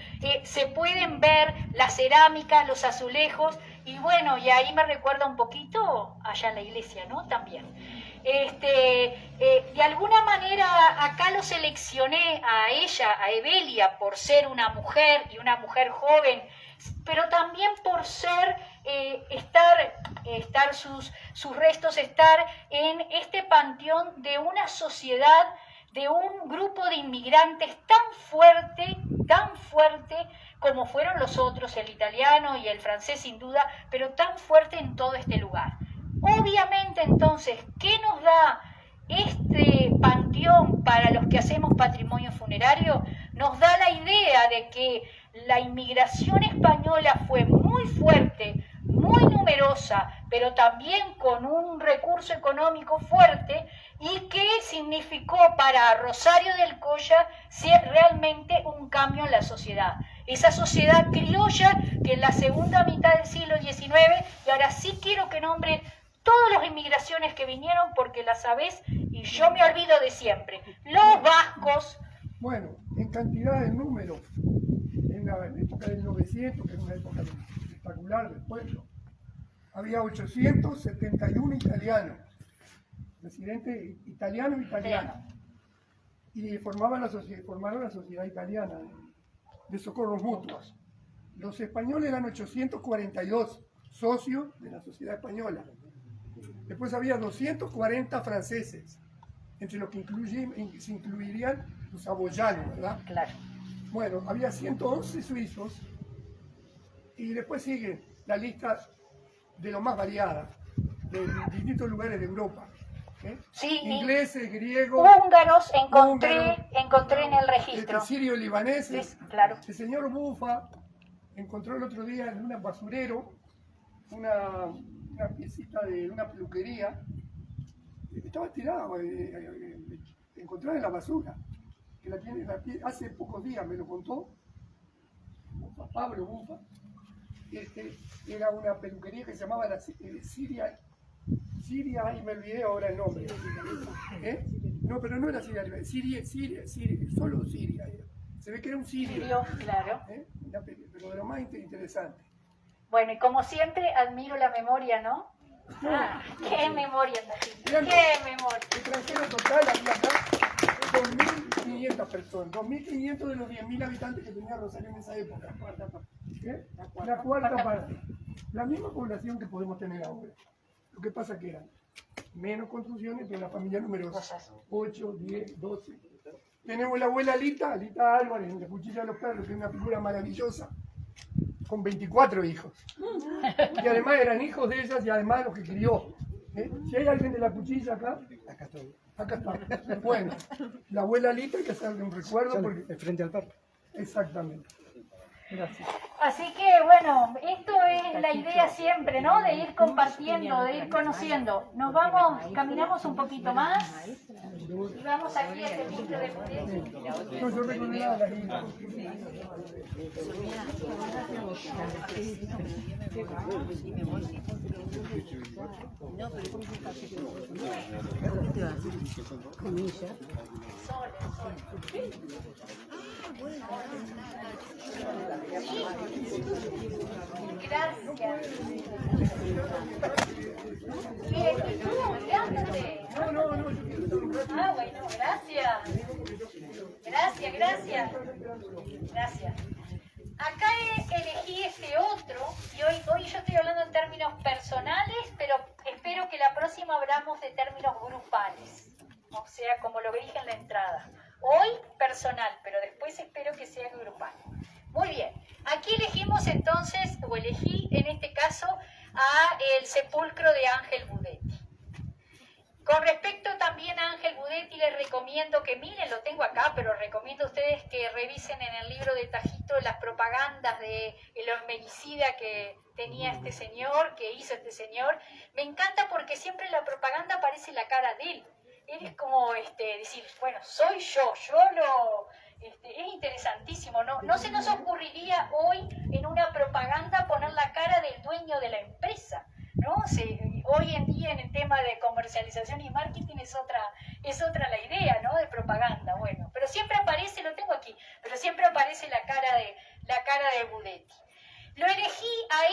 se pueden ver las cerámicas, los azulejos, y bueno, y ahí me recuerda un poquito allá en la iglesia, ¿no? También. De alguna manera acá lo seleccioné a ella, a Evelia, por ser una mujer y una mujer joven, pero también por ser, sus restos estar en este panteón de una sociedad, de un grupo de inmigrantes tan fuerte como fueron los otros, el italiano y el francés sin duda, pero tan fuerte en todo este lugar. Obviamente entonces, ¿qué nos da este panteón para los que hacemos patrimonio funerario? Nos da la idea de que la inmigración española fue muy fuerte, muy numerosa, poderosa, pero también con un recurso económico fuerte y que significó para Rosario del Colla realmente un cambio en la sociedad. Esa sociedad criolla que en la segunda mitad del siglo XIX, y ahora sí quiero que nombre todas las inmigraciones que vinieron porque las sabés y yo me olvido de siempre. Los vascos. Bueno, en cantidad de números, en la época del 900, que es una época espectacular del pueblo, había 871 italianos, residentes italiano, y formaron la sociedad italiana de socorros mutuos. Los españoles eran 842 socios de la sociedad española. Después había 240 franceses, entre los que se incluirían los aboyanos, ¿verdad? Claro. Bueno, había 111 suizos y después sigue la lista de lo más variada, de distintos lugares de Europa. Sí, ingleses, griegos, húngaros, encontré en el registro. Sirio-libaneses. Claro. El señor Bufa encontró el otro día en un basurero una piecita de una peluquería. Estaba tirada, encontrada en la basura. Que hace pocos días me lo contó Pablo Bufa. Era una peluquería que se llamaba la Siria, y me olvidé ahora el nombre. No, pero no era Siria, solo Siria era. Se ve que era un sirio. Claro. Pero de lo más interesante. Bueno, y como siempre, admiro la memoria, ¿no? ¡Qué memoria, ¡qué memoria! Extranjero total había acá 2.500 personas, 2.500 de los 10.000 habitantes que tenía Rosario en esa época. La cuarta parte. La misma población que podemos tener ahora. Lo que pasa que eran menos construcciones que en la familia numerosa. 8, 10, 12. Tenemos la abuela Alita Álvarez, en La Cuchilla de los Perros, que es una figura maravillosa, con 24 hijos. Y además eran hijos de ellas y además los que crió. Si hay alguien de La Cuchilla acá, acá está. Bueno, la abuela Alita, hay que hacerle un recuerdo. Porque... frente al parque. Exactamente. Gracias. Así que bueno, esto es la idea siempre, ¿no? De ir compartiendo, de ir conociendo. Nos vamos, caminamos un poquito más y vamos aquí a este micro de Budetti. No, yo recordaba la isla. Gracias. Bien, ¿y tú? ¿Qué No, yo quiero estar un rato. Bueno, gracias. Gracias. Acá elegí este otro, y hoy yo estoy hablando en términos personales, pero espero que la próxima hablamos de términos grupales, o sea, como lo dije en la entrada. Hoy personal, pero después espero que sea grupal. Muy bien, aquí elegimos entonces, o elegí en este caso, a el sepulcro de Ángel Budetti. Con respecto también a Ángel Budetti, les recomiendo que miren, lo tengo acá, pero recomiendo a ustedes que revisen en el libro de Tajito las propagandas del hormeguicida que tenía este señor, que hizo este señor. Me encanta porque siempre en la propaganda aparece la cara de él. Él es como decir, bueno, soy yo es interesantísimo, no se nos ocurriría hoy en una propaganda poner la cara del dueño de la empresa, ¿no? Hoy en día en el tema de comercialización y marketing es otra la idea, ¿no? De propaganda, bueno, pero siempre aparece, lo tengo aquí, pero siempre aparece la cara de Budetti. Lo elegí a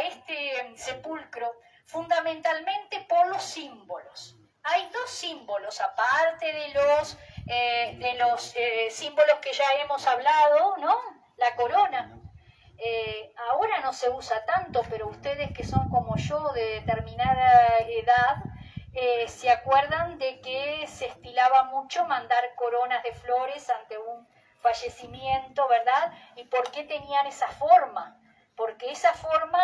este sepulcro fundamentalmente por los símbolos. Hay dos símbolos, aparte de los símbolos que ya hemos hablado, ¿no? La corona. Ahora no se usa tanto, pero ustedes que son como yo de determinada edad, se acuerdan de que se estilaba mucho mandar coronas de flores ante un fallecimiento, ¿verdad? ¿Y por qué tenían esa forma? Porque esa forma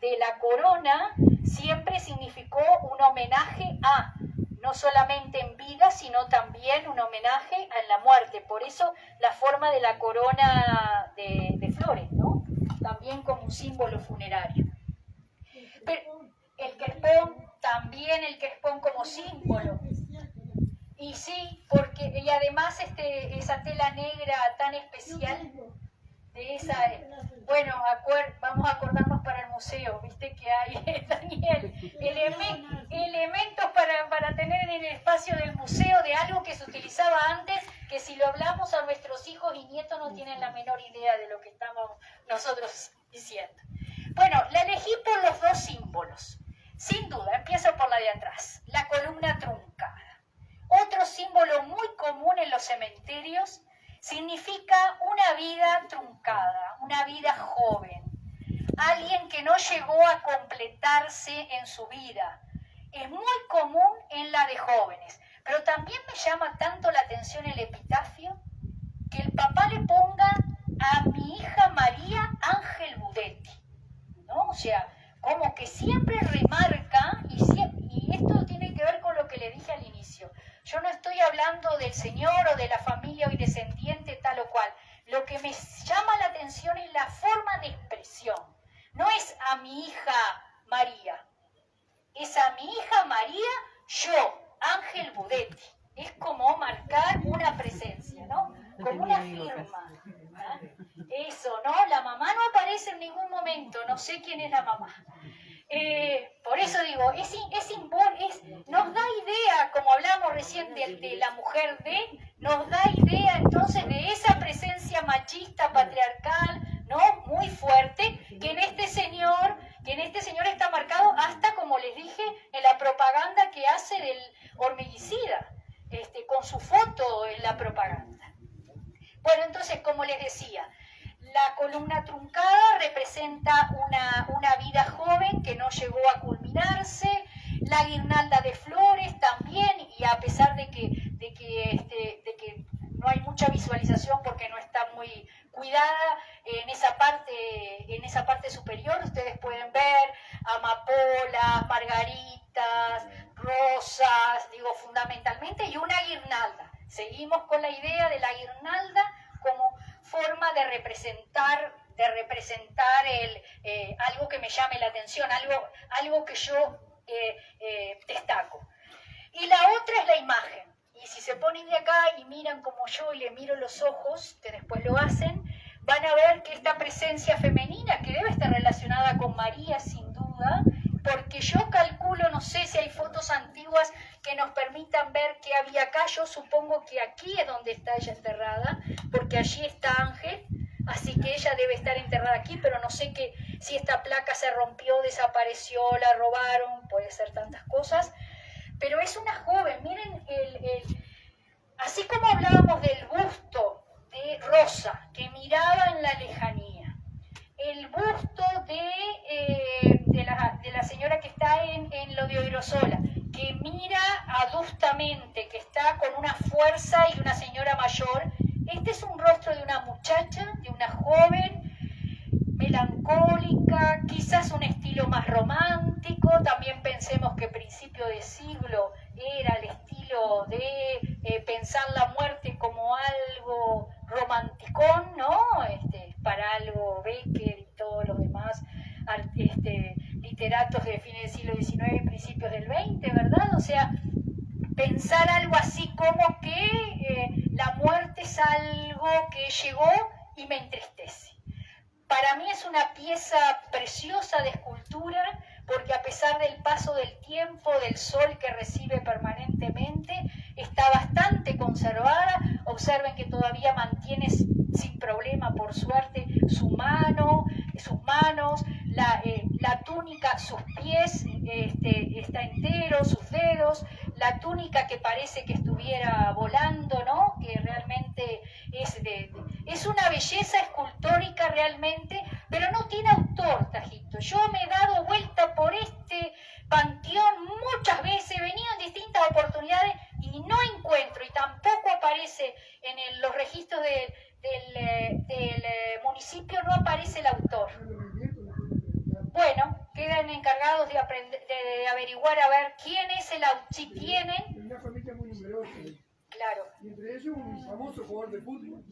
de la corona siempre significó un homenaje a, no solamente en vida, sino también un homenaje a la muerte. Por eso la forma de la corona de flores, ¿no? También como un símbolo funerario. Pero también el quespón como símbolo. Y sí, porque, y además esa tela negra tan especial de esa, bueno, vamos a acordarnos para el museo, viste que hay, Daniel, elementos para tener en el espacio del museo de algo que se utilizaba antes, que si lo hablamos a nuestros hijos y nietos no tienen la menor idea de lo que estamos nosotros diciendo. Bueno, la elegí por los dos símbolos. Sin duda, empiezo por la de atrás, la columna truncada. Otro símbolo muy común en los cementerios significa una vida truncada, una vida joven. Alguien que no llegó a completarse en su vida. Es muy común en la de jóvenes, pero también me llama tanto la atención el epitafio que el papá le ponga a mi hija María Ángel Budetti, ¿no? O sea, como que siempre remarca, y esto tiene que ver con lo que le dije al inicio. Yo no estoy hablando del señor o de la familia hoy descendiente tal o cual. Lo que me llama la atención es la forma de expresión. No es a mi hija María, es a mi hija María, yo, Ángel Budetti. Es como marcar una presencia, ¿no? Como una firma. Eso, ¿no? La mamá no aparece en ningún momento, no sé quién es la mamá. Por eso digo, nos da idea, como hablábamos recién de la mujer nos da idea entonces de esa presencia machista, patriarcal, ¿no? Muy fuerte, que en este señor está marcado hasta, como les dije, en la propaganda que hace del hormiguicida, con su foto en la propaganda. Bueno, entonces, como les decía, la columna truncada representa una vida joven que no llegó a culminarse, la guirnalda de flores también, y a pesar de que no hay mucha visualización porque no está muy cuidada, en esa parte superior ustedes pueden ver amapolas, margaritas, rosas, digo fundamentalmente, y una guirnalda. Seguimos con la idea de la guirnalda como forma de representar algo que me llame la atención, algo que yo destaco. Y la otra es la imagen. Y si se ponen de acá y miran como yo y le miro los ojos, que después lo hacen, van a ver que esta presencia femenina, que debe estar relacionada con María sin duda, porque yo calculo, no sé si hay fotos antiguas que nos permitan ver qué había acá. Yo supongo que aquí es donde está ella enterrada, porque allí está Ángel, así que ella debe estar enterrada aquí, pero no sé si esta placa se rompió, desapareció, la robaron, puede ser tantas cosas. Pero es una joven, miren, así como hablábamos del busto de Rosa, que miraba en la lejanía, el busto de la señora que está en lo de Odriozola, que mira adustamente, que está con una fuerza, y una señora mayor. Este es un rostro de una muchacha, de una joven, melancólica, quizás un estilo más romántico. También pensemos que principio de siglo era el estilo de pensar la muerte como algo romanticón, ¿no? Para algo Becker y todos los demás literatos de fines del siglo XIX y principios del XX, ¿verdad? O sea, pensar algo así como que la muerte es algo que llegó y me entristece. Para mí es una pieza preciosa de escultura, porque a pesar del paso del tiempo, del sol que recibe permanentemente, está bastante conservada. Observen que todavía mantiene sin problema, por suerte, sus manos, la túnica, sus pies está entero, sus dedos, la túnica que parece que estuviera volando, ¿no? Que realmente es una belleza escultórica realmente, pero no tiene autor, Tajito. Yo me he dado vuelta por este panteón muchas veces, he venido en distintas oportunidades y no encuentro, y tampoco aparece en los registros del municipio, no aparece el autor. Bueno, quedan encargados de averiguar a ver quién es el autor, si tienen. Una familia muy numerosa. Claro. Y entre ellos un famoso jugador de fútbol,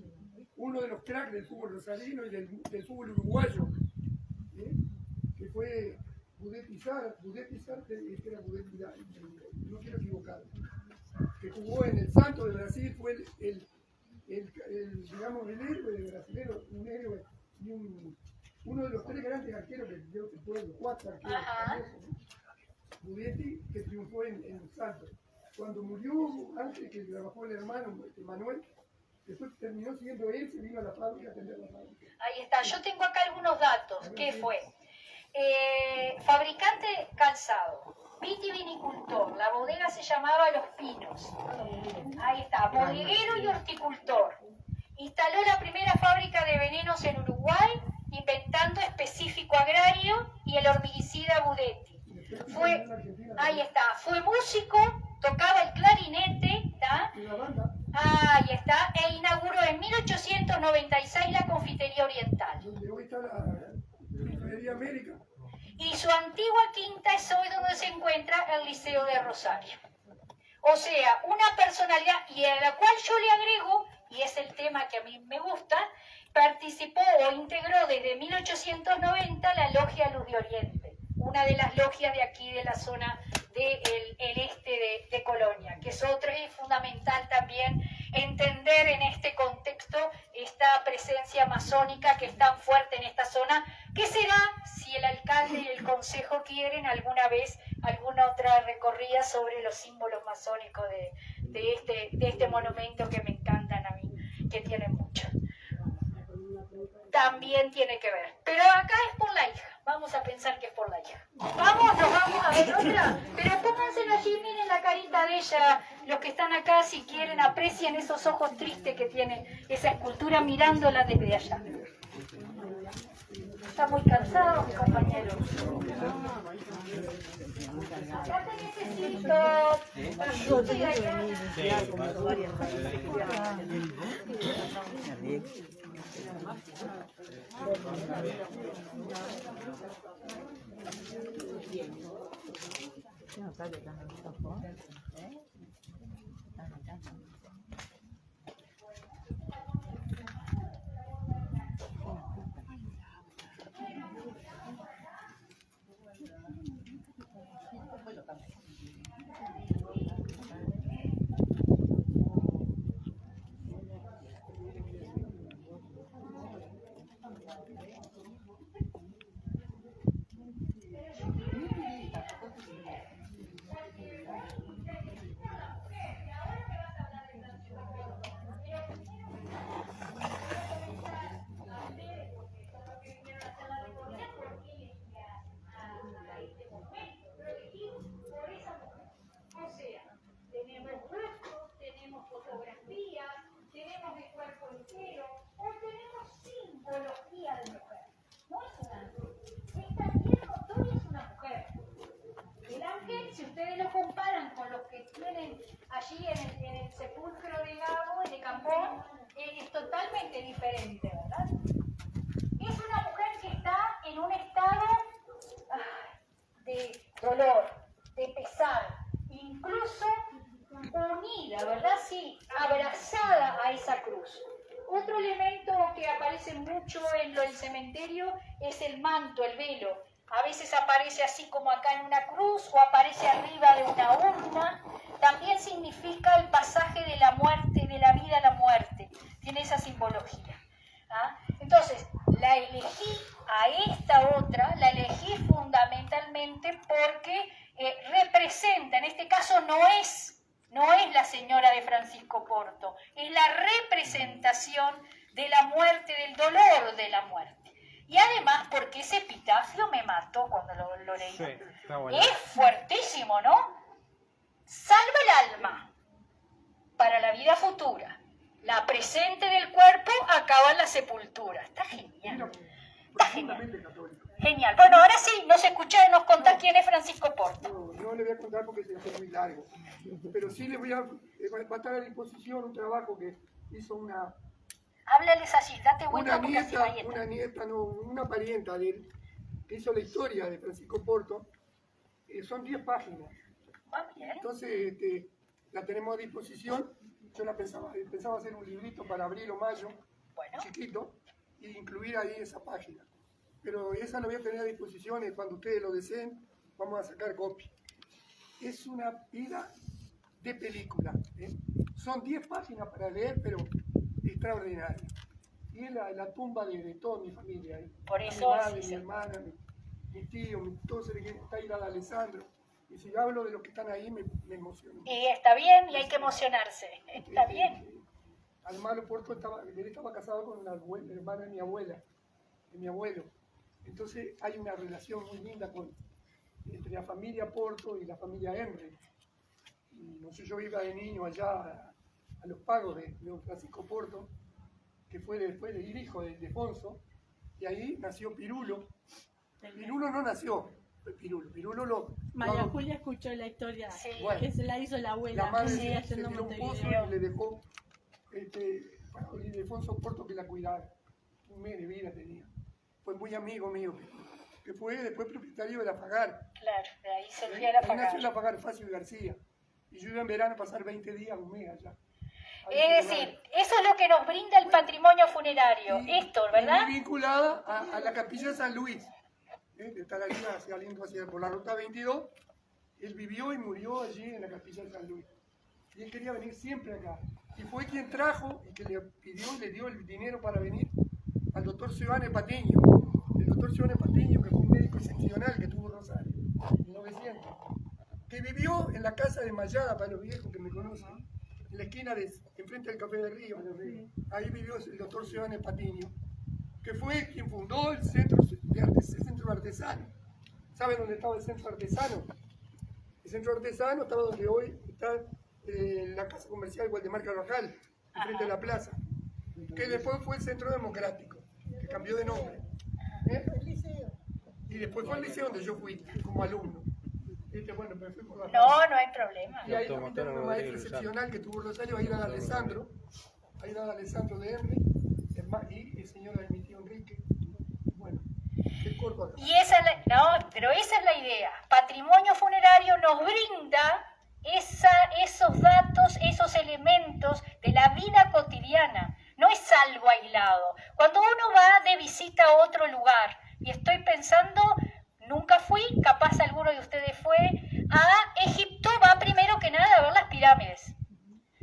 uno de los cracks del fútbol rosarino y del fútbol uruguayo, que fue Budetizar, era Budetizar, no quiero equivocar, que jugó en el Santos de Brasil, fue digamos, el héroe de brasilero, un héroe y uno de los 3 grandes arqueros que creo que fueron 4 arqueros famosos, ¿no? Budetti, que triunfó en el Santos. Cuando murió, antes que trabajó el hermano Manuel, después terminó siendo él, se vino a la fábrica a atender la fábrica. Ahí está, yo tengo acá algunos datos. ¿Qué fue? Fabricante calzado, vitivinicultor, la bodega se llamaba Los Pinos. Ahí está, bodeguero y horticultor. Instaló la primera fábrica de venenos en Uruguay, inventando específico agrario y el hormiguicida Budetti. Ahí está, fue músico, tocaba el clarinete, ¿está? Ahí está, e inauguró en 1896 la Confitería Oriental. Donde hoy está la Confitería América. Y su antigua quinta es hoy donde se encuentra el Liceo de Rosario. O sea, una personalidad, y a la cual yo le agrego, y es el tema que a mí me gusta, participó o integró desde 1890 la Logia Luz de Oriente, una de las logias de aquí de la zona del este de Colonia, que es otro y fundamental también entender en este contexto esta presencia masónica que es tan fuerte en esta zona, que será, si el alcalde y el consejo quieren, alguna vez alguna otra recorrida sobre los símbolos masónicos de este monumento que me encantan a mí, que tienen mucho. También tiene que ver. Pero acá es por la hija. Vamos a pensar que es por la hija. Vamos a ver otra. Pero pónganselo allí, miren la carita de ella. Los que están acá, si quieren, aprecien esos ojos tristes que tiene esa escultura mirándola desde allá. Está muy cansado, mi compañero. Ya te necesito. Estoy allá. Allí en el sepulcro de Gabo, de Campón, es totalmente diferente, ¿verdad? Es una mujer que está en un estado de dolor, de pesar, incluso unida, ¿verdad? Sí, abrazada a esa cruz. Otro elemento que aparece mucho en el cementerio es el manto, el velo. A veces aparece así como acá en una cruz o aparece arriba de una urna. También significa el pasaje de la muerte, de la vida a la muerte. Tiene esa simbología. ¿Ah? Entonces, la elegí a esta otra, la elegí fundamentalmente porque representa, en este caso no es la señora de Francisco Porto, es la representación de la muerte, del dolor de la muerte. Y además porque ese epitafio me mató cuando lo leí. Sí, está bueno. Es fuertísimo, ¿no? Salva el alma para la vida futura. La presente del cuerpo acaba en la sepultura. Está genial. Está genial. Genial. Bueno, ahora sí, nos escuchás, nos contás quién es Francisco Porto. No le voy a contar porque se hace muy largo. Pero sí le va a estar a disposición un trabajo que hizo una Háblales allí, date vuelta porque así va una parienta de él, que hizo la historia de Francisco Porto. Son 10 páginas. Va bien. Entonces la tenemos a disposición. Yo pensaba hacer un librito para abril o mayo, Bueno. chiquito, y incluir ahí esa página. pero esa la voy a tener a disposición y cuando ustedes lo deseen, vamos a sacar copia. Es una vida de película. Son 10 páginas para leer, pero extraordinaria. Y es la tumba de toda mi familia. Por Mi eso, madre, sí, mi hermana, mi tío, todo ese que está ahí, la de Alessandro. Y si hablo de los que están ahí, me emociono. Y está bien, y hay que emocionarse. Está bien. Al malo Porto él estaba casado con la hermana de mi abuela, de mi abuelo. Entonces hay una relación muy linda entre la familia Porto y la familia Henry. Y no sé, yo iba de niño allá a los pagos de don Francisco Porto, que fue después el hijo de Ildefonso, y ahí nació Pirulo. Pirulo no nació, Pirulo lo... María Julia escuchó la historia Sí. que se la hizo la abuela. La madre Sí, se haciendo tiró un pozo Montevideo. y le dejó a Ildefonso Porto que la cuidara. Un mes de vida tenía. Fue muy amigo mío, que fue después propietario de La Fagar. Claro, de ahí surgió la Ahí nació La Fagar. Fagar, Fácil García. Y yo iba en verano a pasar 20 días, un mes allá. Es decir, eso es lo que nos brinda el patrimonio funerario. Esto, ¿verdad? Y vinculada a la capilla de San Luis. De estar ahí saliendo hacia por la ruta 22. Él vivió y murió allí en la capilla de San Luis. Y él quería venir siempre acá. Y fue quien trajo y que le pidió y le dio el dinero para venir al doctor Giovanni Patiño. El doctor Giovanni Patiño, que fue un médico excepcional que tuvo Rosario, en 900. Que vivió en la casa de Mayada, para los viejos que me conocen, en la esquina enfrente del Café del Río. Ahí vivió el doctor Giovanni Patiño, que fue quien fundó el centro artesano. ¿Saben dónde estaba el centro artesano? El centro artesano estaba donde hoy está la casa comercial Waldemar Carvajal, enfrente de la plaza, que después fue el centro democrático, que cambió de nombre. Y después fue el liceo donde yo fui como alumno. Bueno, pero fui por la No, no hay problema. y ahí también tengo un maestro excepcional que tuvo Rosario, ahí era Alessandro de Henry, y el señor de mi tío Enrique. Bueno, el corto acá. Y esa es pero esa es la idea. Patrimonio funerario nos brinda esos datos, esos elementos de la vida cotidiana. No es algo aislado. Cuando uno va de visita a otro lugar, y estoy pensando, nunca fui, capaz alguno de ustedes fue, a Egipto, va primero que nada a ver las pirámides.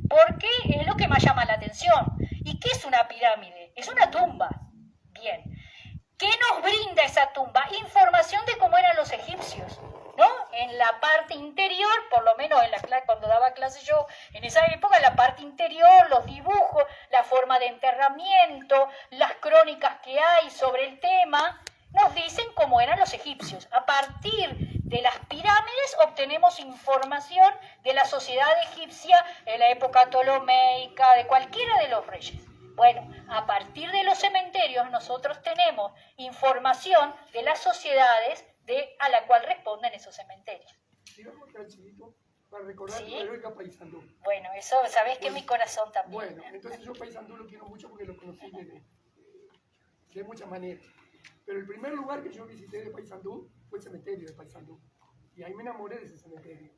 Porque es lo que más llama la atención. ¿Y qué es una pirámide? Es una tumba. Bien. ¿Qué nos brinda esa tumba? Información de cómo eran los egipcios, ¿no? En la parte interior, por lo menos en la clase, cuando daba clase yo, en esa época, en la parte interior, los dibujos, la forma de enterramiento, las crónicas que hay sobre el tema, nos dicen cómo eran los egipcios. A partir de las pirámides obtenemos información de la sociedad egipcia en la época ptolomeica, de cualquiera de los reyes. Bueno, a partir de los cementerios nosotros tenemos información de las sociedades a la cual responden esos cementerios. Digamos que al chiquito, para recordar ¿Sí? tu heroica Paysandú. Bueno, eso sabés que mi corazón también. Bueno, entonces yo Paysandú lo quiero mucho porque lo conocí de muchas maneras. Pero el primer lugar que yo visité de Paysandú fue el cementerio de Paysandú. Y ahí me enamoré de ese cementerio.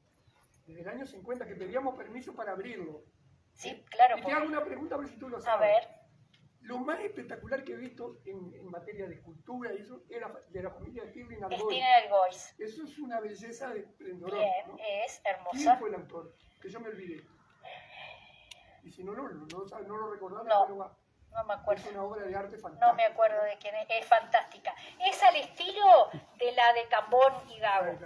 Desde el año 50 que pedíamos permiso para abrirlo. Sí, claro. Y te hago una pregunta a ver si tú lo A sabes. ver. Lo más espectacular que he visto en materia de escultura y eso era de la familia Stirling Argoy. Cristina del Gois. Eso es una belleza de esplendorosa, Bien, ¿no? es ¿Quién hermosa. fue el autor? Que yo me olvidé. Y si no lo recordás, No. pero va. No me Es acuerdo. una obra de arte fantástica. No me acuerdo de quién es fantástica. Es al estilo de la de Cambón y Gago,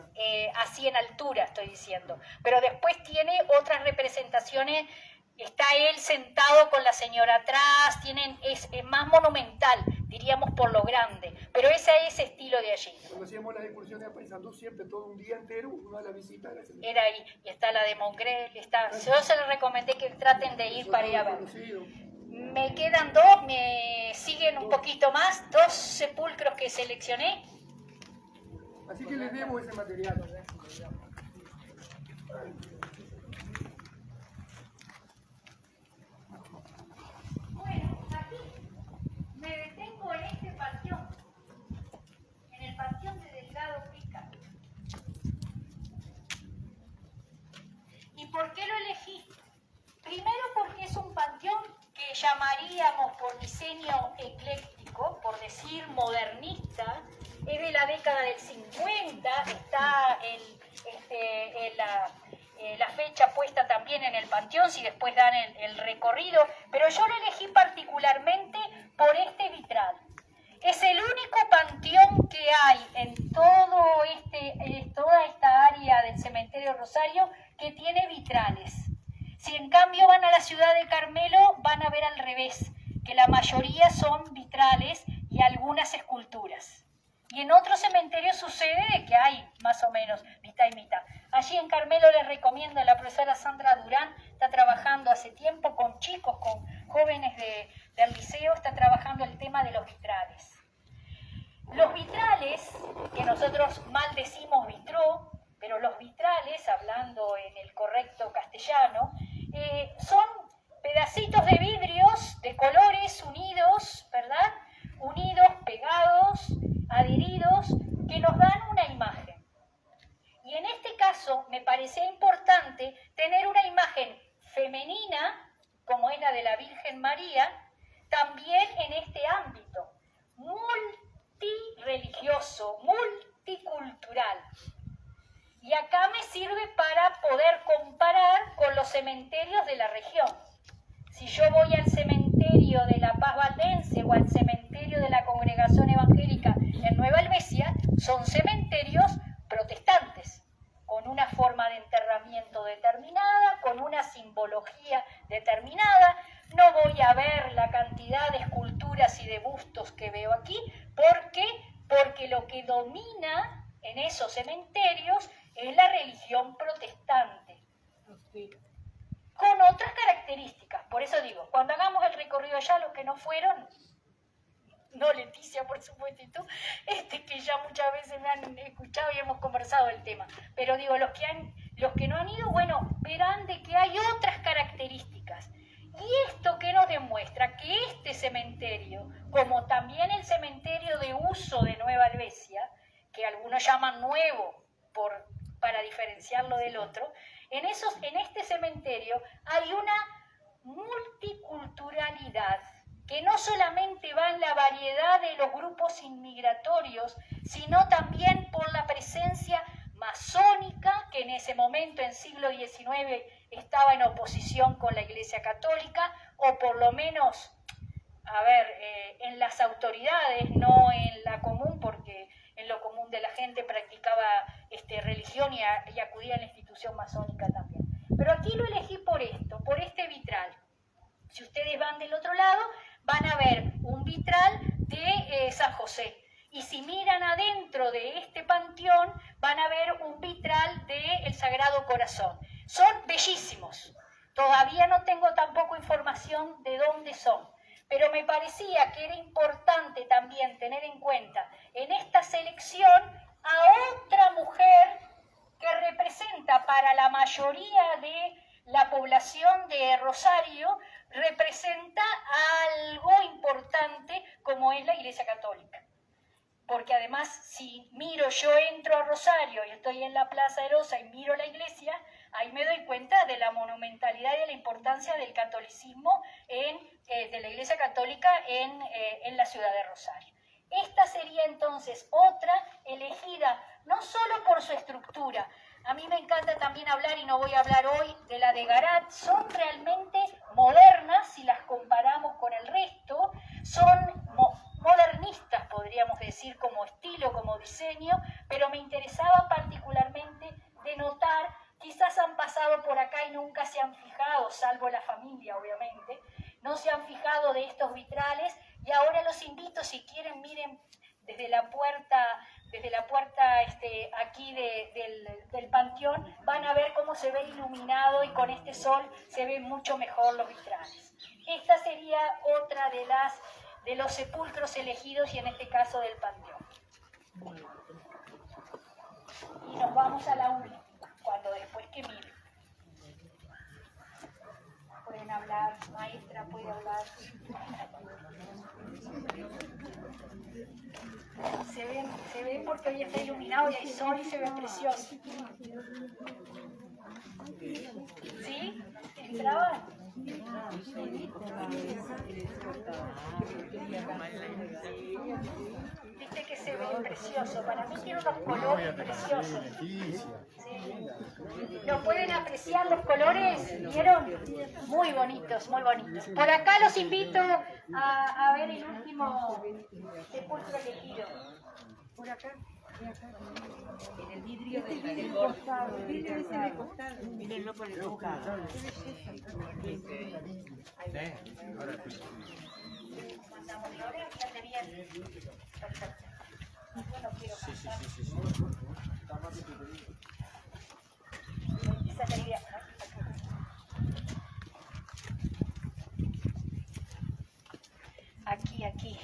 así en altura estoy diciendo. Pero después tiene otras representaciones, está él sentado con la señora atrás, es más monumental, diríamos por lo grande. Pero ese es ese estilo de allí. Cuando hacíamos las excursiones a Paysandú, siempre todo un día entero, una de las visitas era ese. Era ahí, y está la de Mongrel, yo se les recomendé que traten de ir para ir a ver. Conocido. Me quedan dos, me siguen un poquito más, 2 sepulcros que seleccioné. Así que les debo ese material. Bueno, aquí me detengo en este panteón, en el panteón de Delgado Pica. ¿Y por qué lo elegí? Primero porque es un panteón que llamaríamos por diseño ecléctico, por decir modernista, es de la década del 50, está la fecha puesta también en el Panteón, si después dan el recorrido, pero yo lo elegí particularmente por este vitral. Es el único panteón que hay en toda esta área del cementerio Rosario que tiene vitrales. Si en cambio van a la ciudad de Carmelo, van a ver al revés, que la mayoría son vitrales y algunas esculturas. Y en otros cementerios sucede de que hay más o menos mitad y mitad. Allí en Carmelo les recomiendo a la profesora Sandra Durán, está trabajando hace tiempo con chicos, con jóvenes del liceo, está trabajando el tema de los vitrales. Los vitrales, que nosotros mal decimos vitró, pero los vitrales, hablando en el correcto castellano, son pedacitos de vidrios de colores unidos, ¿verdad? Unidos, pegados, adheridos, que nos dan una imagen. Y en este caso me parecía importante tener una imagen femenina, como es la de la Virgen María, también en este ámbito, multireligioso, multicultural. Y acá me sirve para poder comparar con los cementerios de la región. Si yo voy al cementerio de La Paz Valdense o al cementerio de la Congregación Evangélica en Nueva Helvecia, son cementerios protestantes, con una forma de enterramiento determinada, con una simbología determinada. No voy a ver la cantidad de esculturas y de bustos que veo aquí. ¿Por qué? Porque lo que domina en esos cementerios es la religión protestante, con otras características. Por eso digo, cuando hagamos el recorrido allá, los que no fueron, no Leticia por supuesto y tú, que ya muchas veces me han escuchado y hemos conversado del tema, pero digo, los que no han ido, bueno, verán de que hay otras características. Y esto que nos demuestra que este cementerio, como también el cementerio de uso de Nueva Helvecia, que algunos llaman nuevo para diferenciarlo del otro, en este cementerio hay una multiculturalidad que no solamente va en la variedad de los grupos inmigratorios, sino también por la presencia masónica, que en ese momento, en siglo XIX, estaba en oposición con la Iglesia Católica, o por lo menos, en las autoridades, no en la común, porque en lo común de la gente practicaba religión y acudía a la institución masónica también. Pero aquí lo elegí por esto, por este vitral. Si ustedes van del otro lado, van a ver un vitral de San José. Y si miran adentro de este panteón, van a ver un vitral del Sagrado Corazón. Son bellísimos. Todavía no tengo tampoco información de dónde son. Pero me parecía que era importante también tener en cuenta en esta selección a otra mujer que representa para la mayoría de la población de Rosario, representa algo importante como es la Iglesia Católica. Porque además, si yo entro a Rosario y estoy en la Plaza Erosa y miro la iglesia, ahí me doy cuenta de la monumentalidad y de la importancia del catolicismo, de la Iglesia Católica en la ciudad de Rosario. Esta sería entonces otra elegida, no solo por su estructura. A mí me encanta también hablar, y no voy a hablar hoy, de la de Garat. Son realmente modernas si las comparamos con el resto. Son modernistas, podríamos decir, como estilo, como diseño, pero me interesaba particularmente denotar, quizás han pasado por acá y nunca se han fijado, salvo la familia obviamente, no se han fijado de estos vitrales, y ahora los invito, si quieren, miren desde la puerta aquí del panteón, van a ver cómo se ve iluminado, y con este sol se ven mucho mejor los vitrales. Esta sería otra de los sepulcros elegidos, y en este caso del panteón. Y nos vamos a la última, cuando después que miren. Pueden hablar, maestra puede hablar. Se ven porque hoy está iluminado y hay sol y se ve precioso. ¿Sí? ¿Entraban? Viste que se ve precioso. Para mí tiene unos colores preciosos. Sí. ¿Lo pueden apreciar los colores? ¿Vieron? Muy bonitos, muy bonitos. Por acá los invito a ver el último sepulcro elegido. Por acá. En el vidrio del costado. El vidrio ese de costado. Mírenlo por el costado. Mandamos flores, fíjate bien. Perfecto. Yo no quiero pasar. Esa es la idea. Aquí, aquí.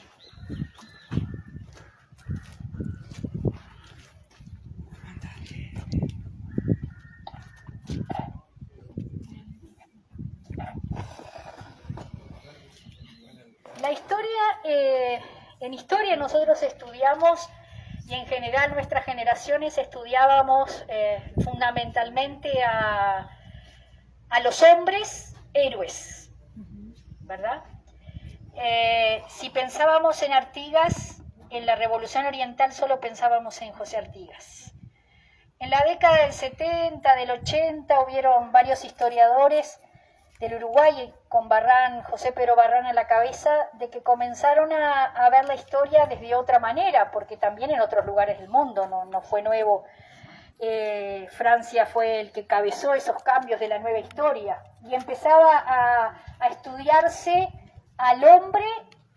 La historia, en historia nosotros estudiamos, y en general nuestras generaciones estudiábamos fundamentalmente a los hombres héroes, ¿verdad? Si pensábamos en Artigas, en la Revolución Oriental solo pensábamos en José Artigas. En la década del 70, del 80, hubieron varios historiadores del Uruguay, con Barrán, José Pedro Barrán a la cabeza, de que comenzaron a ver la historia desde otra manera, porque también en otros lugares del mundo, no fue nuevo. Francia fue el que cabezó esos cambios de la nueva historia, y empezaba a estudiarse al hombre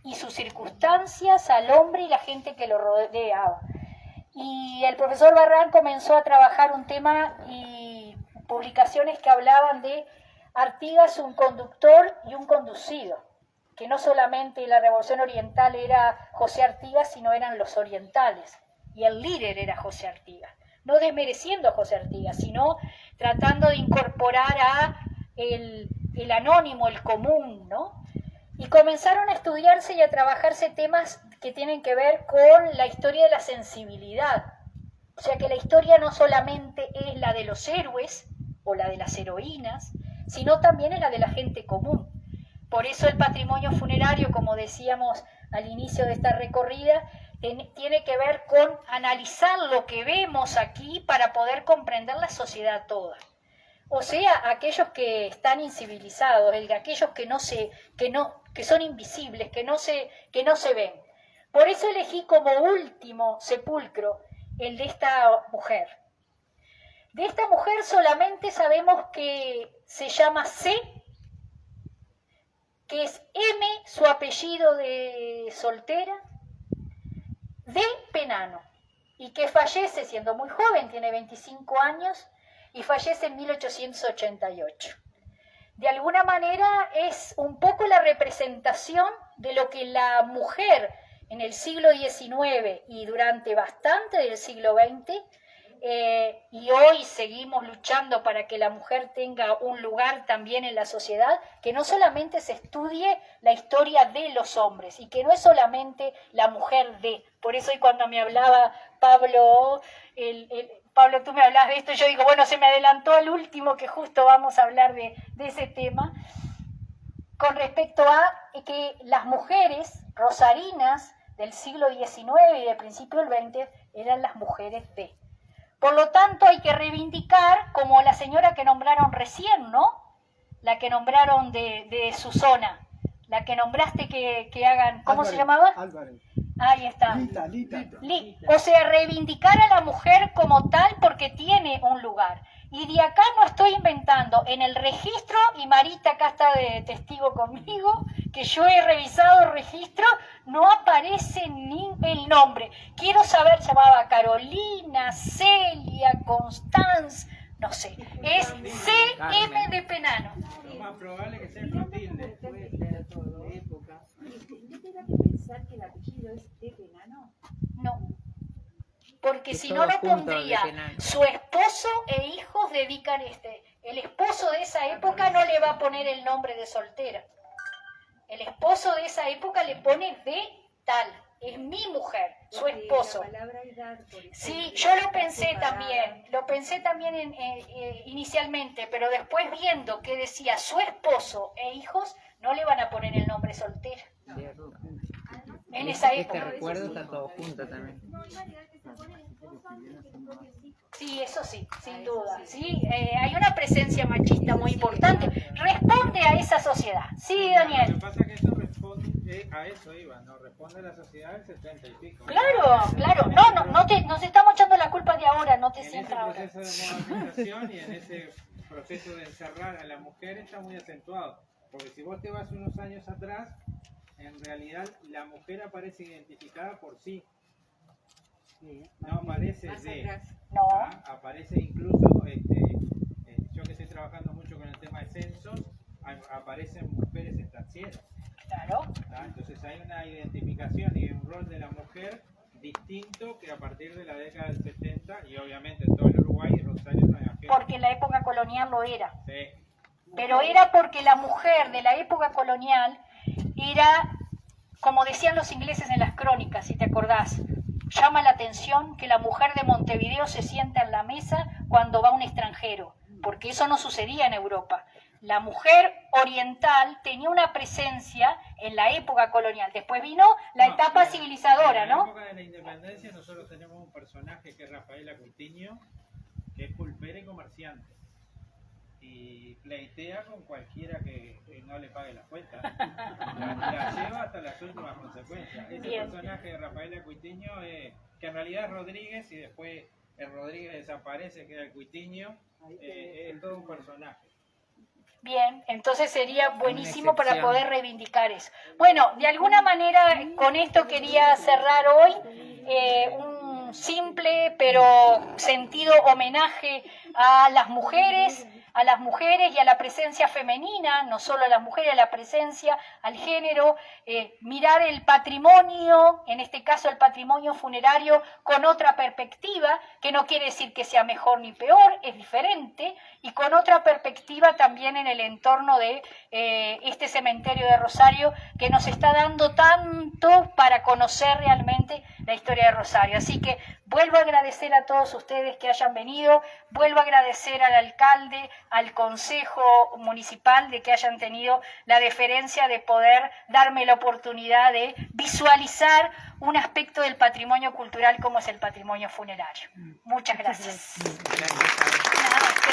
y sus circunstancias, al hombre y la gente que lo rodeaba. Y el profesor Barrán comenzó a trabajar un tema y publicaciones que hablaban de Artigas, un conductor y un conducido, que no solamente la Revolución Oriental era José Artigas, sino eran los orientales, y el líder era José Artigas, no desmereciendo a José Artigas, sino tratando de incorporar a el anónimo, el común, ¿no? Y comenzaron a estudiarse y a trabajarse temas que tienen que ver con la historia de la sensibilidad, o sea que la historia no solamente es la de los héroes o la de las heroínas, sino también es la de la gente común. Por eso el patrimonio funerario, como decíamos al inicio de esta recorrida, tiene que ver con analizar lo que vemos aquí para poder comprender la sociedad toda. O sea, aquellos que están incivilizados, aquellos que son invisibles, que no se ven. Por eso elegí como último sepulcro el de esta mujer. De esta mujer solamente sabemos que se llama C, que es M, su apellido de soltera, de Penano, y que fallece siendo muy joven, tiene 25 años, y fallece en 1888. De alguna manera es un poco la representación de lo que la mujer en el siglo XIX y durante bastante del siglo XX, y hoy seguimos luchando para que la mujer tenga un lugar también en la sociedad, que no solamente se estudie la historia de los hombres y que no es solamente la mujer de. Por eso hoy cuando me hablaba Pablo, Pablo, tú me hablabas de esto, yo digo, bueno, se me adelantó al último que justo vamos a hablar de ese tema, con respecto a que las mujeres rosarinas del siglo XIX y del principio del XX eran las mujeres de. Por lo tanto, hay que reivindicar, como la señora que nombraron recién, ¿no? La que nombraron de su zona, la que nombraste que hagan, ¿cómo Álvarez, se llamaba? Álvarez. Ahí está. Lita. O sea, reivindicar a la mujer como tal porque tiene un lugar. Y de acá no estoy inventando, en el registro, y Marita acá está de testigo conmigo, que yo he revisado el registro, no aparece ni el nombre. Quiero saber, llamaba Carolina, Celia, Constanz, no sé. Es C.M. de Penano. Lo más probable que sea Clotilde. ¿No tenga que pensar que el apellido es de Penano? No. Porque Que si no, todos no juntos pondría de Penano. su esposo e hijos dedican el esposo de esa época no le va a poner el nombre de soltera. El esposo de esa época le pone de tal, es mi mujer, su Porque esposo. la palabra edad, por ejemplo, Sí, yo lo está pensé separada. también inicialmente, pero después viendo que decía su esposo e hijos, no le van a poner el nombre soltera. en esa Este época. recuerdo está todo junto también. Sí, eso sí, sin duda. Sí, hay una presencia machista muy importante. Responde a esa sociedad. Sí, Lo Daniel. que pasa es que eso responde a eso, Iba, no responde a la sociedad del 70 y pico. Claro, claro. Nos estamos echando la culpa de ahora, no te En sientas ese ahora. proceso de modernización y en ese proceso de encerrar a la mujer está muy acentuado. Porque si vos te vas unos años atrás, en realidad la mujer aparece identificada por sí. No aparece de. No. Aparece incluso, yo que estoy trabajando mucho con el tema de censos, aparecen mujeres estancieras. Claro. Entonces hay una identificación y un rol de la mujer distinto que a partir de la década del 70 y obviamente en todo el Uruguay y Rosario no hay ajeno. Porque en la época colonial lo era. Sí. Pero era porque la mujer de la época colonial era, como decían los ingleses en las crónicas, si te acordás, llama la atención que la mujer de Montevideo se sienta en la mesa cuando va un extranjero, porque eso no sucedía en Europa. La mujer oriental tenía una presencia en la época colonial. Después vino la etapa civilizadora, en la ¿no? época de la independencia nosotros tenemos un personaje que es Rafaela Coutinho, que es pulpera y comerciante. Y pleitea con cualquiera que no le pague la cuenta. La lleva hasta las últimas consecuencias. Ese Bien. personaje de Rafaela Coutinho, que en realidad es Rodríguez y después el Rodríguez desaparece, queda el Coutinho, es todo un personaje. Bien, entonces sería buenísimo para poder reivindicar eso. Bueno, de alguna manera con esto quería cerrar hoy un simple pero sentido homenaje a las mujeres y a la presencia femenina, no solo a las mujeres, a la presencia, al género, mirar el patrimonio, en este caso el patrimonio funerario, con otra perspectiva, que no quiere decir que sea mejor ni peor, es diferente, y con otra perspectiva también en el entorno de este cementerio de Rosario, que nos está dando tanto para conocer realmente la historia de Rosario. Así que vuelvo a agradecer a todos ustedes que hayan venido, vuelvo a agradecer al alcalde, al consejo municipal de que hayan tenido la deferencia de poder darme la oportunidad de visualizar un aspecto del patrimonio cultural como es el patrimonio funerario. Muchas gracias. Gracias. Nada.